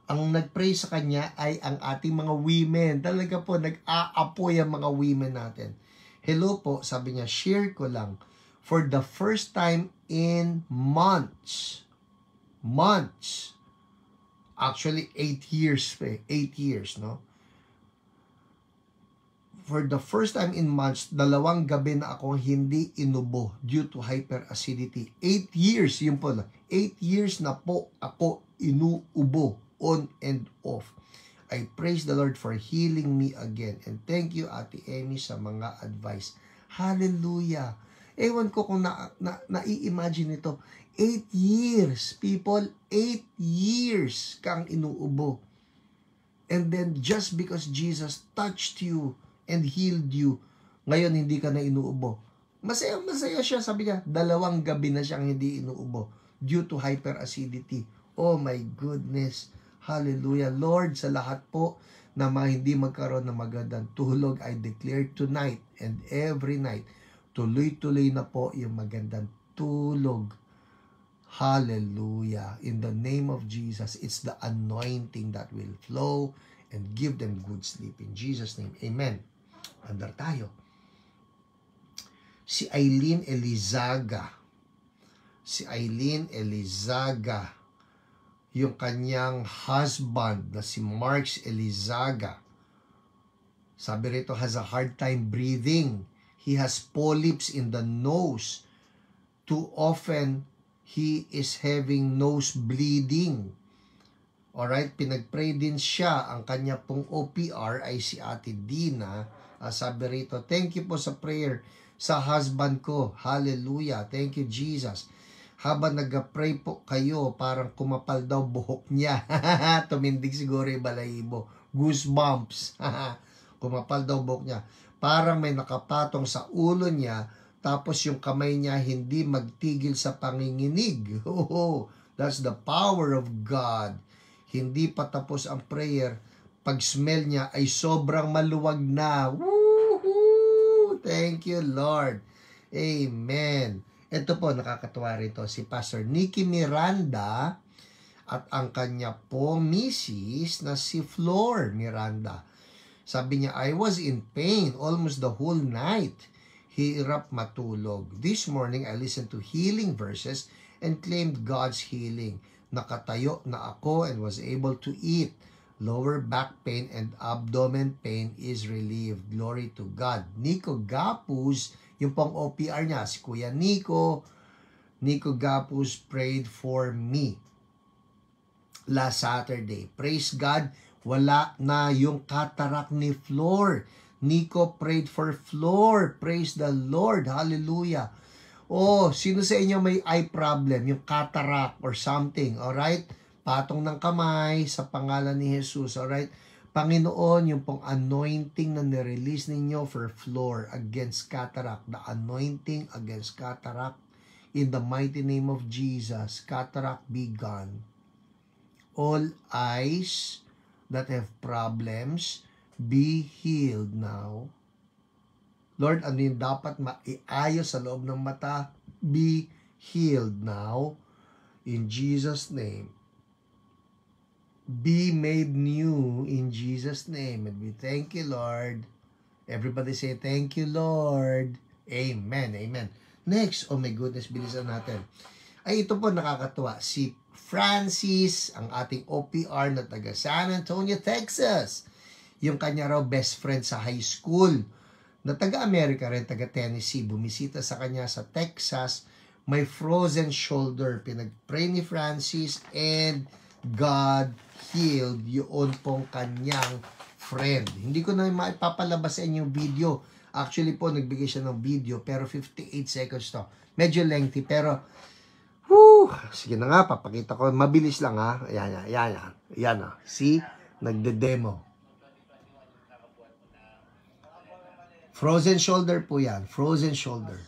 Ang nag-pray sa kanya ay ang ating mga women. Talaga po, nag-aapoy ang mga women natin. Hello po, sabi niya, share ko lang. For the first time in months. Actually, 8 years. 8 years, no? For the first time in months, 2 gabi na akong hindi inubo due to hyperacidity. 8 years, yun po lang. 8 years na po ako inuubo on and off. I praise the Lord for healing me again. And thank you, Ate Amy, sa mga advice. Hallelujah. Ewan ko kung nai-imagine ito. 8 years, people. 8 years kang inuubo. And then just because Jesus touched you and healed you, ngayon hindi ka na inuubo. Masaya siya, sabi niya, 2 gabi na siyang hindi inuubo due to hyperacidity. Oh my goodness. Hallelujah. Lord, sa lahat po na hindi magkaroon ng magandang tulog, I declare tonight and every night, tuloy-tuloy na po yung magandang tulog. Hallelujah. In the name of Jesus, it's the anointing that will flow and give them good sleep. In Jesus' name, amen. Andar tayo. Si Eileen Elizaga. Yung kanyang husband na si Marks Elizaga. Sabi rito, has a hard time breathing. He has polyps in the nose. Too often, he is having nose bleeding. Alright, pinag-pray din siya. Ang kanya pong OPR ay si Ate Dina. Sabi rito, thank you po sa prayer sa husband ko. Hallelujah. Thank you, Jesus. Habang nag-pray po kayo, parang kumapal daw buhok niya. Tumindig siguro yung balahibo. Goosebumps. Kumapal daw buhok niya. Parang may nakapatong sa ulo niya, tapos yung kamay niya hindi magtigil sa panginginig. Oh, that's the power of God. Hindi pa tapos ang prayer, pag smell niya ay sobrang maluwag na. Woohoo! Thank you, Lord. Amen. Ito po, nakakatuwa rito, si Pastor Nikki Miranda at ang kanya po misis na si Flor Miranda. Sabi niya, I was in pain almost the whole night. Hirap matulog. This morning, I listened to healing verses and claimed God's healing. Nakatayo na ako and was able to eat. Lower back pain and abdomen pain is relieved. Glory to God. Nico Gapus, yung pong OPR niya, si Kuya Nico Gapus prayed for me last Saturday. Praise God, wala na yung cataract ni Flor. Nico prayed for Flor. Praise the Lord. Hallelujah. Oh, sino sa inyo may eye problem, yung cataract or something, alright? Patong ng kamay sa pangalan ni Jesus, alright? Panginoon, yung pong anointing na nirelease ninyo for Flor against cataract, the anointing against cataract, in the mighty name of Jesus, cataract be gone. All eyes that have problems, be healed now. Lord, ano yung dapat maiayos sa loob ng mata? Be healed now. In Jesus' name. Be made new in Jesus' name. And we thank you, Lord. Everybody say, thank you, Lord. Amen. Amen. Next, oh my goodness, bilisan natin. Ay, ito po nakakatuwa. Si Francis, ang ating OPR na taga San Antonio, Texas. Yung kanya raw best friend sa high school na taga-America rin, taga-Tennessee, bumisita sa kanya sa Texas, may frozen shoulder. Pinag-pray ni Francis and God healed yun pong kanyang friend. Hindi ko na maipapalabas sa inyo yung video. Actually po, nagbigay siya ng video, pero 58 seconds to. Medyo lengthy, pero sige na nga, papakita ko. Mabilis lang ha. Yan ha. See? Nagde-demo. Frozen shoulder po yan. Frozen shoulder.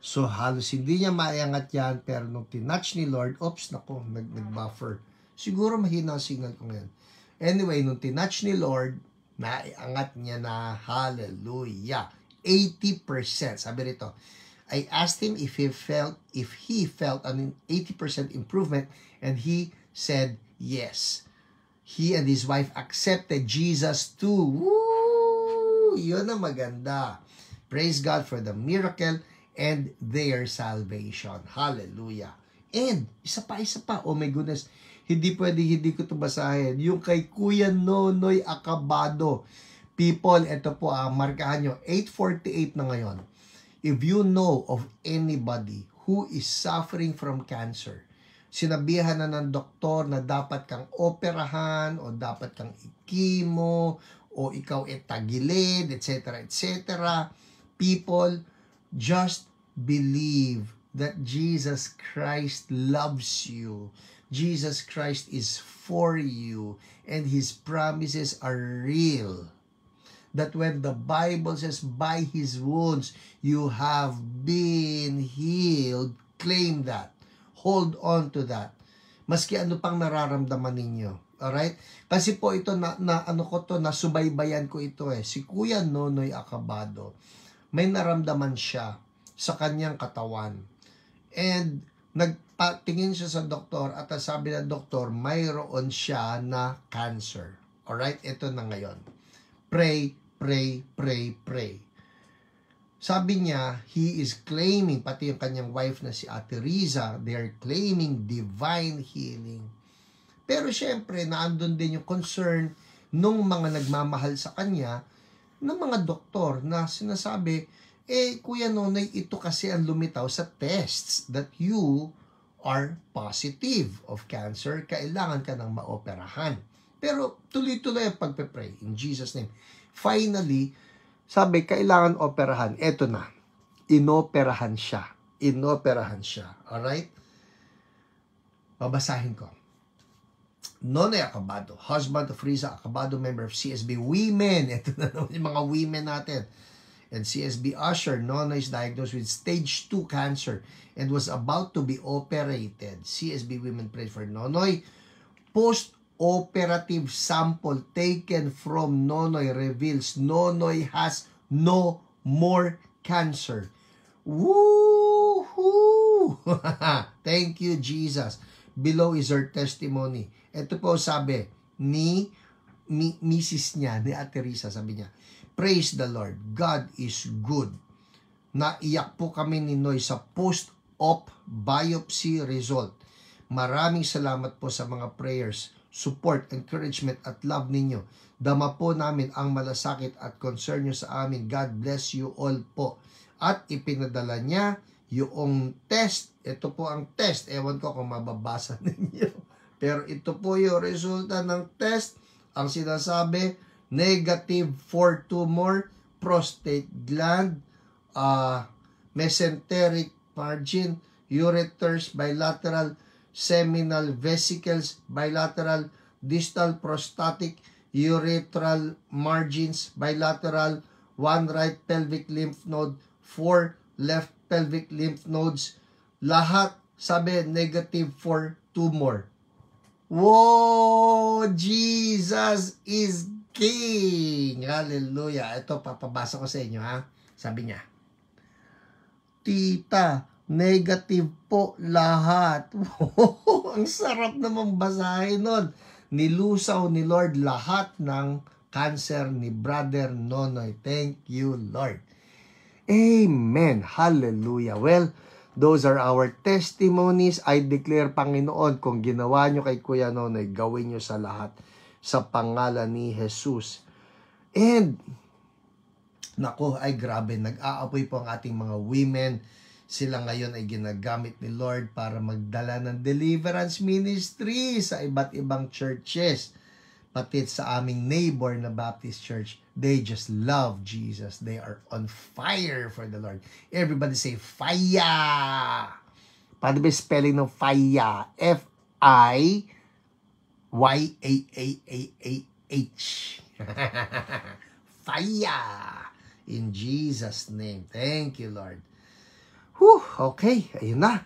So, halos hindi niya maiangat yan. Pero nung tinouch ni Lord, oops, nako, nag-buffer. Siguro mahina ang signal ko ngayon. Anyway, nung tinouch ni Lord, naiangat niya na. Hallelujah. 80%. Sabi rito, I asked him if he felt an 80% improvement, and he said yes. He and his wife accepted Jesus too. Woo! Yun ang maganda. Praise God for the miracle and their salvation. Hallelujah. And, isa pa. Oh my goodness. Hindi ko ito basahin. Yung kay Kuya Nonoy Acabado. People, ito po, markahan nyo. 8:48 na ngayon. If you know of anybody who is suffering from cancer, sinabihan na ng doktor na dapat kang operahan o dapat kang ikimo o ikaw tagilid, etc., etc. People, just believe that Jesus Christ loves you. Jesus Christ is for you, and His promises are real. That when the Bible says, by His wounds, you have been healed, claim that. Hold on to that. Maski ano pang nararamdaman ninyo. Alright? Kasi po ito, nasubaybayan ko ito Si Kuya Nonoy Acabado, may naramdaman siya sa kanyang katawan. And nagpatingin siya sa doktor at sabi ng doktor, mayroon siya na cancer. Alright? Ito na ngayon. Pray. Sabi niya, he is claiming, pati yung kanyang wife na si Ate Riza, they are claiming divine healing. Pero syempre, naandun din yung concern nung mga nagmamahal sa kanya, ng mga doktor na sinasabi, Kuya Nonoy, ito kasi ang lumitaw sa tests that you are positive of cancer, kailangan ka nang maoperahan. Pero tuloy-tuloy ang pagpe-pray in Jesus' name. Finally, sabi, kailangan operahan. Eto na. Inoperahan siya. Inoperahan siya. Alright? Babasahin ko. Nonoy Acabado, husband of Riza Acabado, member of CSB Women. Ito na naman yung mga women natin. And CSB Usher, Nonoy is diagnosed with stage 2 cancer and was about to be operated. CSB Women prayed for Nonoy. Post-operative sample taken from Nonoy reveals Nonoy has no more cancer. Woohoo! Thank you, Jesus. Below is her testimony. Ito po sabi ni Mrs. niya, ni Ate Risa, sabi niya, praise the Lord, God is good. Naiyak po kami ni Noy sa post-op biopsy result. Maraming salamat po sa mga prayers, support, encouragement at love ninyo. Dama po namin ang malasakit at concern nyo sa amin. God bless you all po. At ipinadala niya yung test. Ito po ang test. Ewan ko kung mababasa ninyo. Pero ito po yung resulta ng test. Ang sinasabi, negative for tumor, prostate gland, mesenteric margin, ureters, bilateral, seminal vesicles, bilateral, distal prostatic, urethral margins, bilateral, 1 right pelvic lymph node, 4 left pelvic lymph nodes, lahat sabi negative for tumor. Whoa! Jesus is King! Hallelujah! Ito, papabasa ko sa inyo, ha? Sabi niya, Tita, negative po lahat. Wow! Ang sarap namang basahin nun. Nilusaw ni Lord lahat ng cancer ni Brother Nonoy. Thank you, Lord. Amen. Hallelujah. Well, those are our testimonies. I declare, Panginoon, kung ginawa nyo kay Kuya Nonoy, gawin nyo sa lahat sa pangalan ni Jesus. And, nako, ay grabe, nag-aapoy po ang ating mga women. Sila ngayon ay ginagamit ni Lord para magdala ng deliverance ministry sa iba't ibang churches. Pati sa aming neighbor na Baptist church, they just love Jesus. They are on fire for the Lord. Everybody say, fire! Paano ba spelling ng fire? F-I-Y-A-A-A-A-H. Fire! In Jesus' name. Thank you, Lord. Whew, okay, ayun na.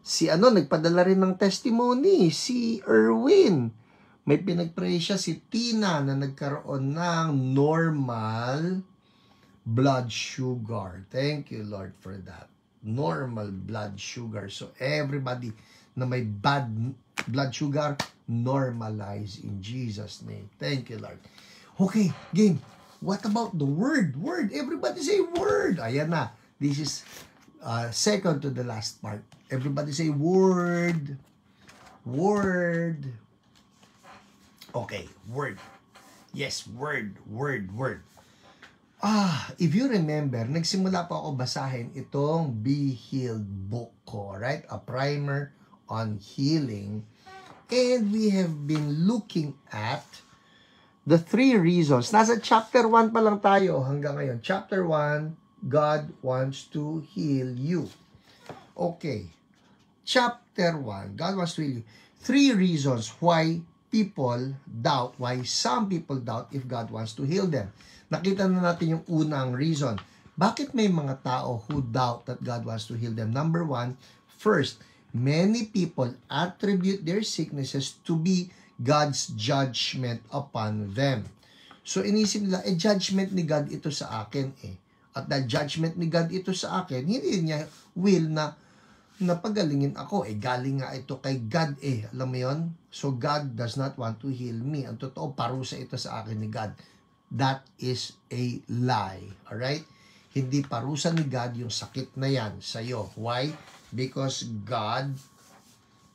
Nagpadala rin ng testimony, si Erwin. May pinag-pray siya si Tina na nagkaroon ng normal blood sugar. Thank you, Lord, for that. Normal blood sugar. So, everybody na may bad blood sugar, normalize in Jesus' name. Thank you, Lord. Okay, game. What about the word? Word. Everybody say word. Ayan na. This is second to the last part. Everybody say word. Word. Okay, word. Yes, word. If you remember, nagsimula pa ako basahin itong Be Healed book ko, right? A primer on healing. And we have been looking at the 3 reasons. Nasa chapter 1 pa lang tayo hanggang ngayon. Chapter 1, God wants to heal you. Okay. Chapter 1, God wants to heal you. 3 reasons why some people doubt if God wants to heal them. Nakita na natin yung unang reason. Bakit may mga tao who doubt that God wants to heal them? Number 1, first, many people attribute their sicknesses to be God's judgment upon them. So inisip nila, judgment ni God ito sa akin At dahil judgment ni God ito sa akin, hindi niya will na pagalingin ako. Galing nga ito kay God Alam mo yun? So God does not want to heal me. Ang totoo, parusa ito sa akin ni God. That is a lie. Alright? Hindi parusa ni God yung sakit na yan sa'yo. Why? Because God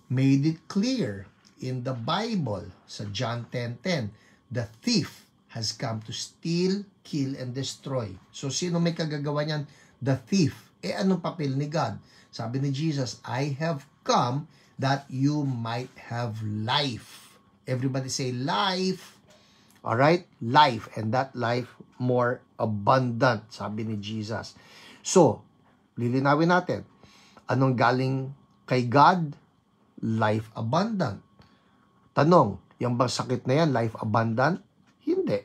made it clear in the Bible sa John 10:10. The thief has come to steal, kill, and destroy. So sino may kagagawa niyan? The thief. Anong papel ni God? Sabi ni Jesus, I have come that you might have life. Everybody say life. Alright? Life. And that life more abundant, sabi ni Jesus. So, lilinawin natin. Anong galing kay God? Life abundant. Tanong, yung bang sakit na yan, life abundant? Hindi.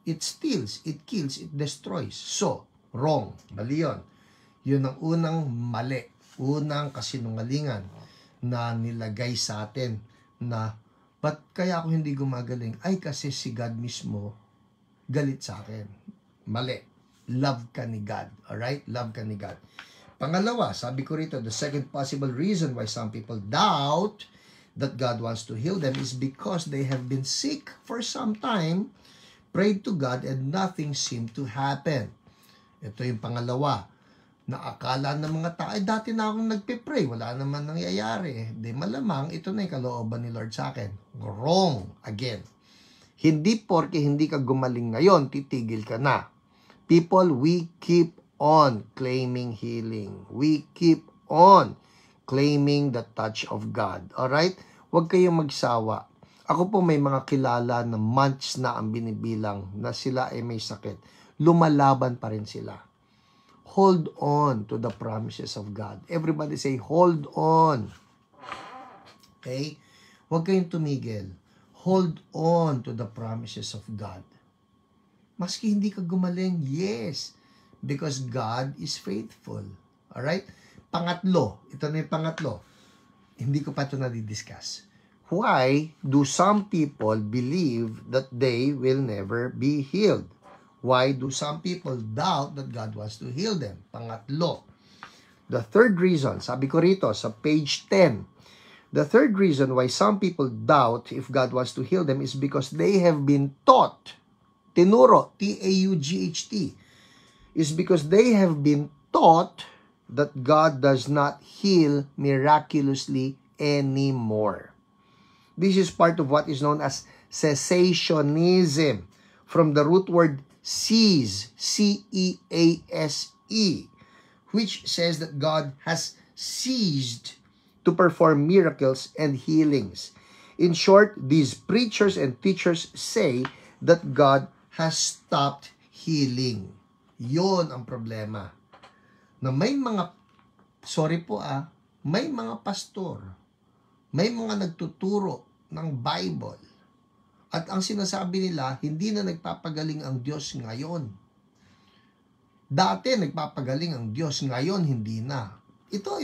It steals, it kills, it destroys. So, wrong. Mali yun. Yun ang unang mali. Unang kasinungalingan na nilagay sa atin na, ba't kaya ako hindi gumagaling? Ay, kasi si God mismo galit sa akin. Mali. Love ka ni God. Alright? Love ka ni God. Pangalawa, sabi ko rito, the second possible reason why some people doubt that God wants to heal them is because they have been sick for some time, prayed to God, and nothing seemed to happen. Ito yung pangalawa, na akala ng mga tao, ay dati na akong nagpe-pray, wala naman nangyayari. Di malamang, ito na yung kalooban ni Lord sa akin. Wrong again. Hindi porke hindi ka gumaling ngayon, titigil ka na. People, we keep on claiming healing. We keep on claiming the touch of God. Alright? Huwag kayong magsawa. Ako po may mga kilala na months na ang binibilang na sila ay may sakit. Lumalaban pa rin sila. Hold on to the promises of God. Everybody say, hold on. Okay? Huwag kayong tumigil. Hold on to the promises of God. Maski hindi ka gumaling, yes. Because God is faithful. Alright? Pangatlo. Ito na yung pangatlo. Hindi ko pa ito na-discuss. Why do some people believe that they will never be healed? Why do some people doubt that God wants to heal them? Pangatlo. The third reason, sabi ko rito sa page 10, the third reason why some people doubt if God wants to heal them is because they have been taught, tinuro, T-A-U-G-H-T, is because they have been taught that God does not heal miraculously anymore. This is part of what is known as cessationism, from the root word cease, C-E-A-S-E, which says that God has ceased to perform miracles and healings. In short, these preachers and teachers say that God has stopped healing. Yon ang problema. Na may mga, may mga pastor, may mga nagtuturo ng Bible, at ang sinasabi nila, hindi na nagpapagaling ang Diyos ngayon. Dati nagpapagaling ang Diyos, ngayon hindi na. Ito.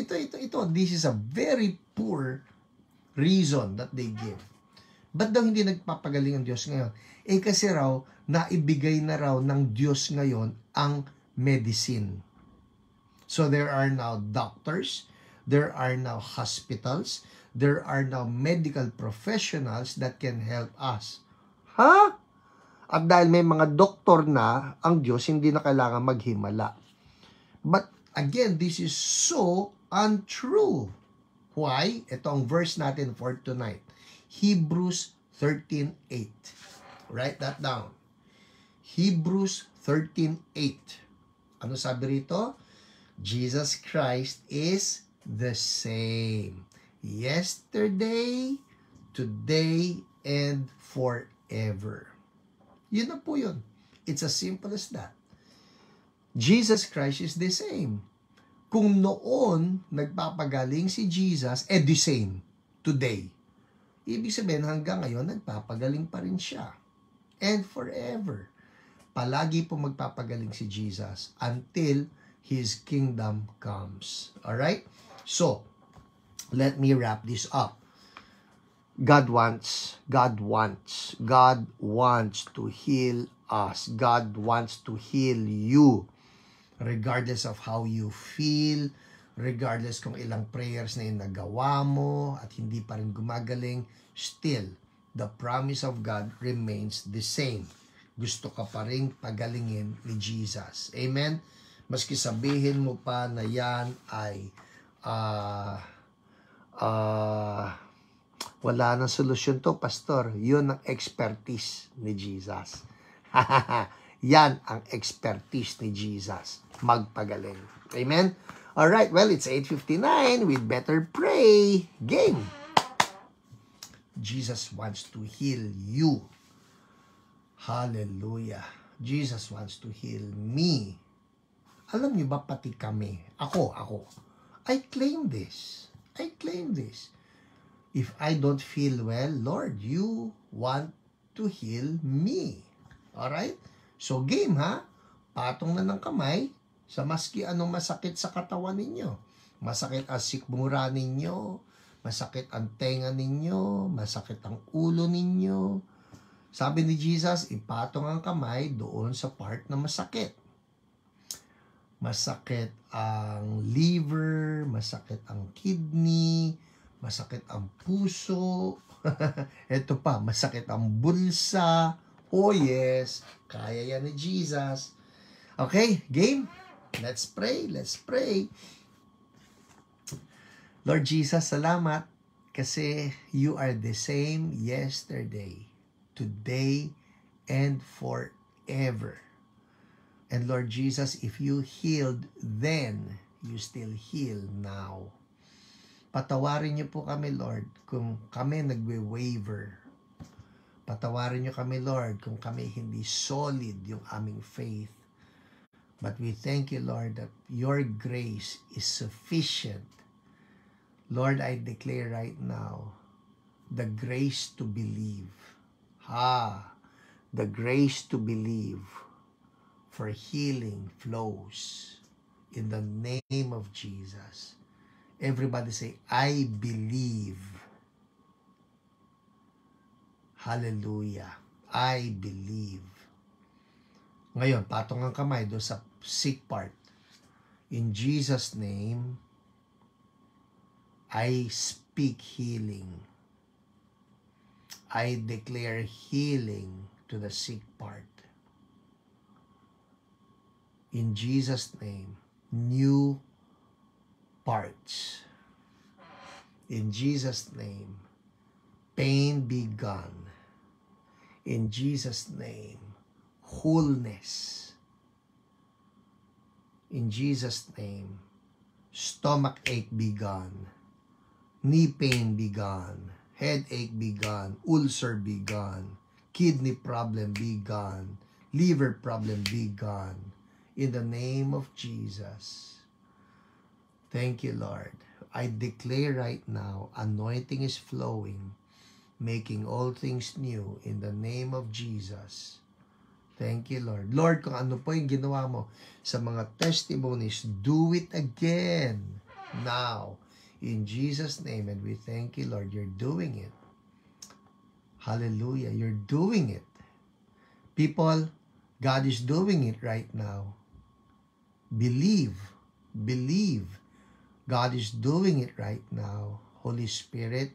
This is a very poor reason that they give. Ba't daw hindi nagpapagaling ang Diyos ngayon? Eh kasi raw, naibigay na raw ng Diyos ngayon ang medicine. So there are now doctors, there are now hospitals, there are now medical professionals that can help us. Ha? At dahil may mga doktor na, ang Diyos hindi na kailangan maghimala. But again, this is so untrue. Why? Ito ang verse natin for tonight. Hebrews 13:8. Write that down. Hebrews 13:8. Ano sabi rito? Jesus Christ is the same. Yesterday, today, and forever. Yun na po yun. It's as simple as that. Jesus Christ is the same. Kung noon nagpapagaling si Jesus, the same today. Ibig sabihin hanggang ngayon nagpapagaling pa rin siya. And forever. Palagi po magpapagaling si Jesus until His kingdom comes. Alright? So, let me wrap this up. God wants to heal us. God wants to heal you. Regardless of how you feel, regardless kung ilang prayers na yung nagawa mo at hindi pa rin gumagaling, still, the promise of God remains the same. Gusto ka pa rin pagalingin ni Jesus. Amen? Maski sabihin mo pa na yan ay wala nang solusyon to, pastor. Yun ang expertise ni Jesus. Yan ang expertise ni Jesus. Magpagaling. Amen? Alright, well, it's 8:59. We'd better pray. Game. Jesus wants to heal you. Hallelujah. Jesus wants to heal me. Alam niyo ba, pati kami, ako, I claim this. I claim this. If I don't feel well, Lord, you want to heal me. Alright? So game ha, patong na ng kamay sa maski anong masakit sa katawan ninyo. Masakit ang sikmura ninyo, masakit ang tenga ninyo, masakit ang ulo ninyo. Sabi ni Jesus, ipatong ang kamay doon sa part na masakit. Masakit ang liver, masakit ang kidney, masakit ang puso. Ito pa, masakit ang bulsa. Oh yes, kaya yan ni Jesus. Okay, game? Let's pray, let's pray. Lord Jesus, salamat kasi you are the same yesterday, today, and forever. And Lord Jesus, if you healed then, you still heal now. Patawarin niyo po kami, Lord, kung kami nagwe-waver. Patawarin niyo kami, Lord, kung kami hindi solid yung aming faith. But we thank you, Lord, that your grace is sufficient. Lord, I declare right now, the grace to believe. The grace to believe for healing flows in the name of Jesus. Everybody say, I believe. Hallelujah. I believe. Ngayon, patong ang kamay doon sa sick part. In Jesus' name, I speak healing. I declare healing to the sick part. In Jesus' name, new parts. In Jesus' name, pain be gone. In Jesus' name, wholeness. In Jesus' name, stomach ache be gone. Knee pain be gone. Headache be gone. Ulcer be gone. Kidney problem be gone. Liver problem be gone. In the name of Jesus. Thank you, Lord. I declare right now, anointing is flowing, making all things new in the name of Jesus. Thank you, Lord. Lord, kung ano po yung ginawa mo sa mga testimonies, do it again now. In Jesus' name, and we thank you, Lord, you're doing it. Hallelujah, you're doing it. People, God is doing it right now. Believe. God is doing it right now. Holy Spirit,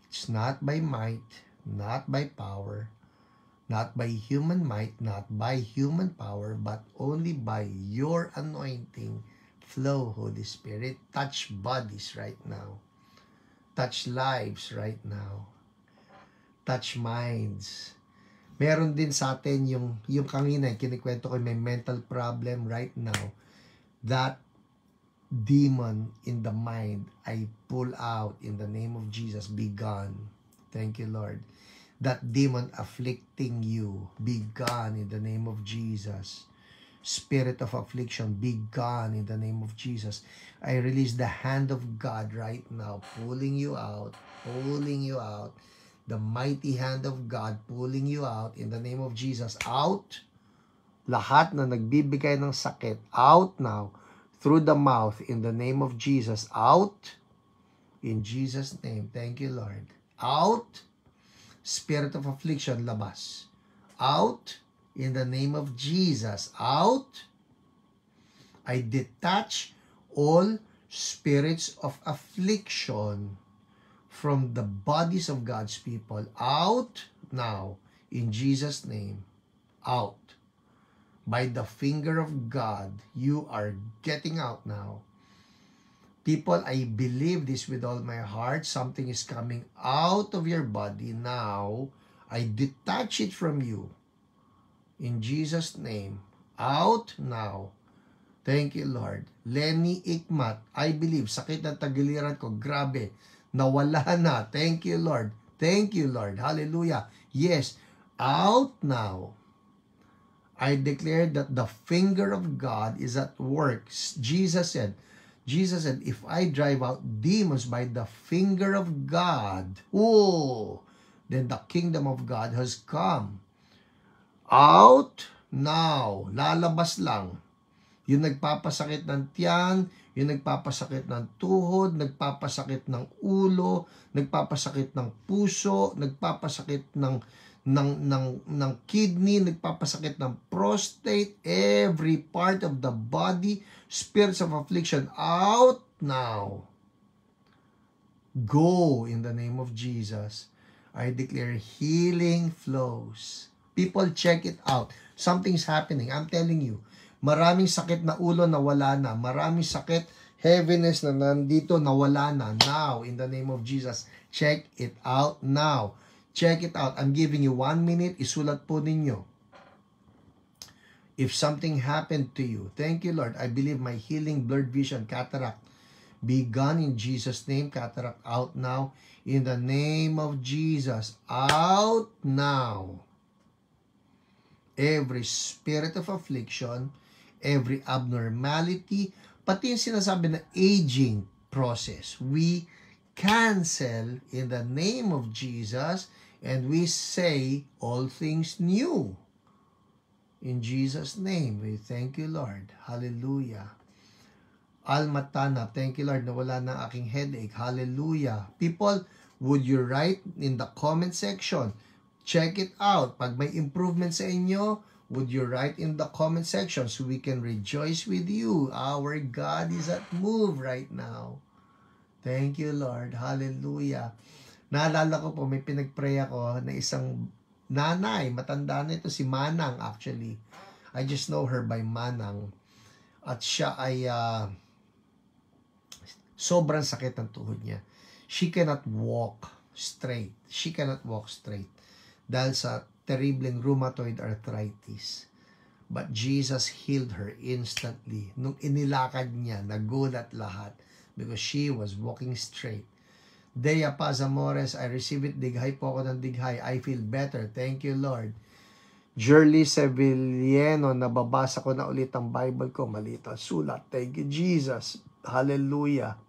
it's not by might, not by power, not by human might, not by human power, but only by your anointing. Flow, Holy Spirit. Touch bodies right now. Touch lives right now. Touch minds. Meron din sa atin yung kanina, kinikwento ko, may mental problem right now. That demon in the mind, I pull out in the name of Jesus. Be gone. Thank you, Lord. That demon afflicting you, be gone in the name of Jesus. Spirit of affliction, be gone in the name of Jesus. I release the hand of God right now, pulling you out. The mighty hand of God pulling you out in the name of Jesus. Out. Lahat na nagbibigay ng sakit, out now. Through the mouth, in the name of Jesus. Out. In Jesus' name. Thank you, Lord. Out. Spirit of affliction, labas. Out. In the name of Jesus, out. I detach all spirits of affliction from the bodies of God's people. Out now, in Jesus' name, out. By the finger of God, you are getting out now. People, I believe this with all my heart. Something is coming out of your body now. I detach it from you. In Jesus' name. Out now. Thank you, Lord. Lenny Ikmat, I believe, sakit ng tagiliran ko, grabe, nawala na. Thank you, Lord. Thank you, Lord. Hallelujah. Yes, out now. I declare that the finger of God is at work. Jesus said, if I drive out demons by the finger of God, then the kingdom of God has come. Out now. Lalabas lang. Yung nagpapasakit ng tiyan, yung nagpapasakit ng tuhod, nagpapasakit ng ulo, nagpapasakit ng puso, nagpapasakit ng kidney, nagpapasakit ng prostate, every part of the body, spirits of affliction, out now. Go in the name of Jesus. I declare healing flows. People, check it out. Something's happening. I'm telling you. Maraming sakit na ulo na wala na. Maraming sakit, heaviness na nandito na wala na. Now, in the name of Jesus, check it out now. Check it out. I'm giving you 1 minute. Isulat po ninyo. If something happened to you, thank you, Lord. I believe my healing, blurred vision, cataract, be gone in Jesus' name. Cataract out now. In the name of Jesus, out now. Every spirit of affliction, every abnormality, pati yung sinasabi na aging process, we cancel in the name of Jesus, and we say all things new. In Jesus' name, we thank you, Lord. Hallelujah. Almatana, thank you, Lord, na wala na aking headache. Hallelujah. People, would you write in the comment section? Check it out. Pag may improvement sa inyo, would you write in the comment section so we can rejoice with you? Our God is at move right now. Thank you, Lord. Hallelujah. Naalala ko po, may pinag-pray ako na isang nanay, matanda na ito, si Manang actually. I just know her by Manang. At siya ay sobrang sakit ng tuhod niya. She cannot walk straight. She cannot walk straight. Dahil sa terribleng rheumatoid arthritis. But Jesus healed her instantly. Nung inilakad niya, nagulat lahat because she was walking straight. Dea Paz Amores, I receive it. Dighay po ako ng dighay. I feel better. Thank you, Lord. Jerly Sevilleno, nababasa ko na ulit ang Bible ko. Maliit ang sulat. Thank you, Jesus. Hallelujah.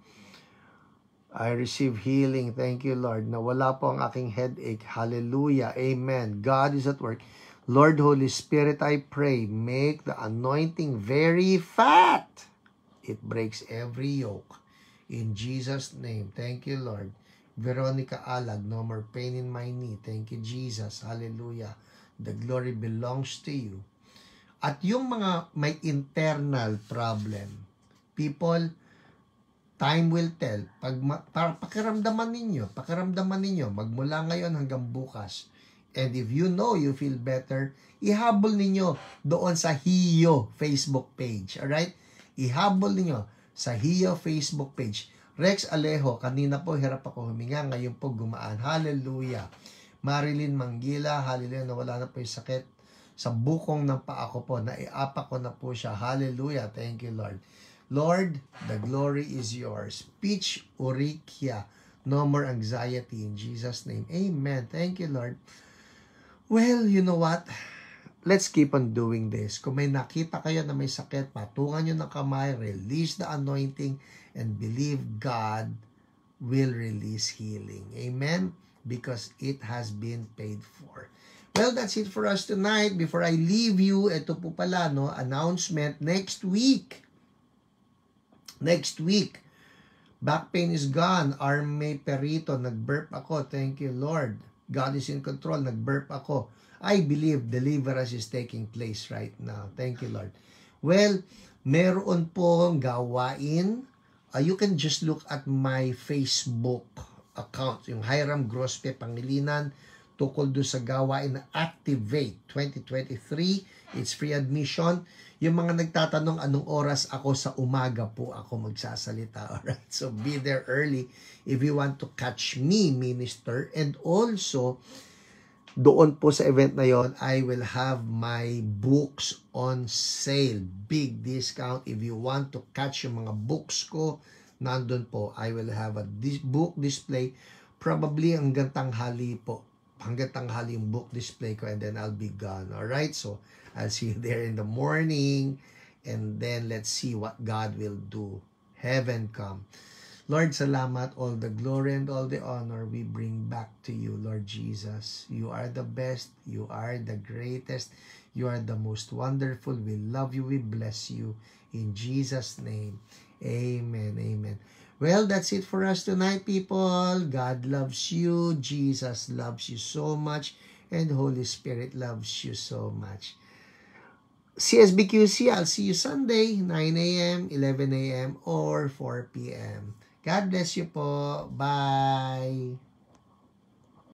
I receive healing. Thank you, Lord. Nawala po ang aking headache. Hallelujah. Amen. God is at work. Lord, Holy Spirit, I pray, make the anointing very fat. It breaks every yoke. In Jesus' name. Thank you, Lord. Veronica Alag, no more pain in my knee. Thank you, Jesus. Hallelujah. The glory belongs to you. At yung mga may internal problem, people, time will tell. Pakiramdaman ninyo, magmula ngayon hanggang bukas. And if you know you feel better, ihabol ninyo doon sa HIYO Facebook page. Alright? Ihabol ninyo sa HIYO Facebook page. Rex Alejo, kanina po hirap ako huminga, ngayon po gumaan. Hallelujah. Marilyn Manggila, hallelujah, nawala na po yung sakit sa bukong ng paa ko po. Naiapa ko na po siya. Hallelujah. Thank you, Lord. Lord, the glory is yours. Peach Urikia, no more anxiety in Jesus' name. Amen. Thank you, Lord. Well, you know what? Let's keep on doing this. Kung may nakita kayo na may sakit, patungan nyo ng kamay, release the anointing, and believe God will release healing. Amen? Because it has been paid for. Well, that's it for us tonight. Before I leave you, ito po pala, no, announcement next week. Next week, back pain is gone. Arme Perito, nag-burp ako. Thank you, Lord. God is in control. Nag-burp ako. I believe deliverance is taking place right now. Thank you, Lord. Well, meron pong gawain. You can just look at my Facebook account, yung Hiram Grospe Pangilinan, tukol doon sa gawain na Activate 2023. It's free admission. Yung mga nagtatanong anong oras ako, sa umaga po ako magsasalita. Alright? So be there early if you want to catch me minister. And also, doon po sa event na yon, I will have my books on sale. Big discount. If you want to catch yung mga books ko, nandun po. I will have a book display. Probably hanggang tanghali po. Hanggang tanghali yung book display ko, and then I'll be gone. Alright? So, I'll see you there in the morning. And then, let's see what God will do. Heaven come. Lord, salamat. All the glory and all the honor we bring back to you, Lord Jesus. You are the best. You are the greatest. You are the most wonderful. We love you. We bless you. In Jesus' name, amen. Amen. Well, that's it for us tonight, people. God loves you. Jesus loves you so much. And Holy Spirit loves you so much. CSBQC, I'll see you Sunday, 9 a.m., 11 a.m., or 4 p.m. God bless you po. Bye!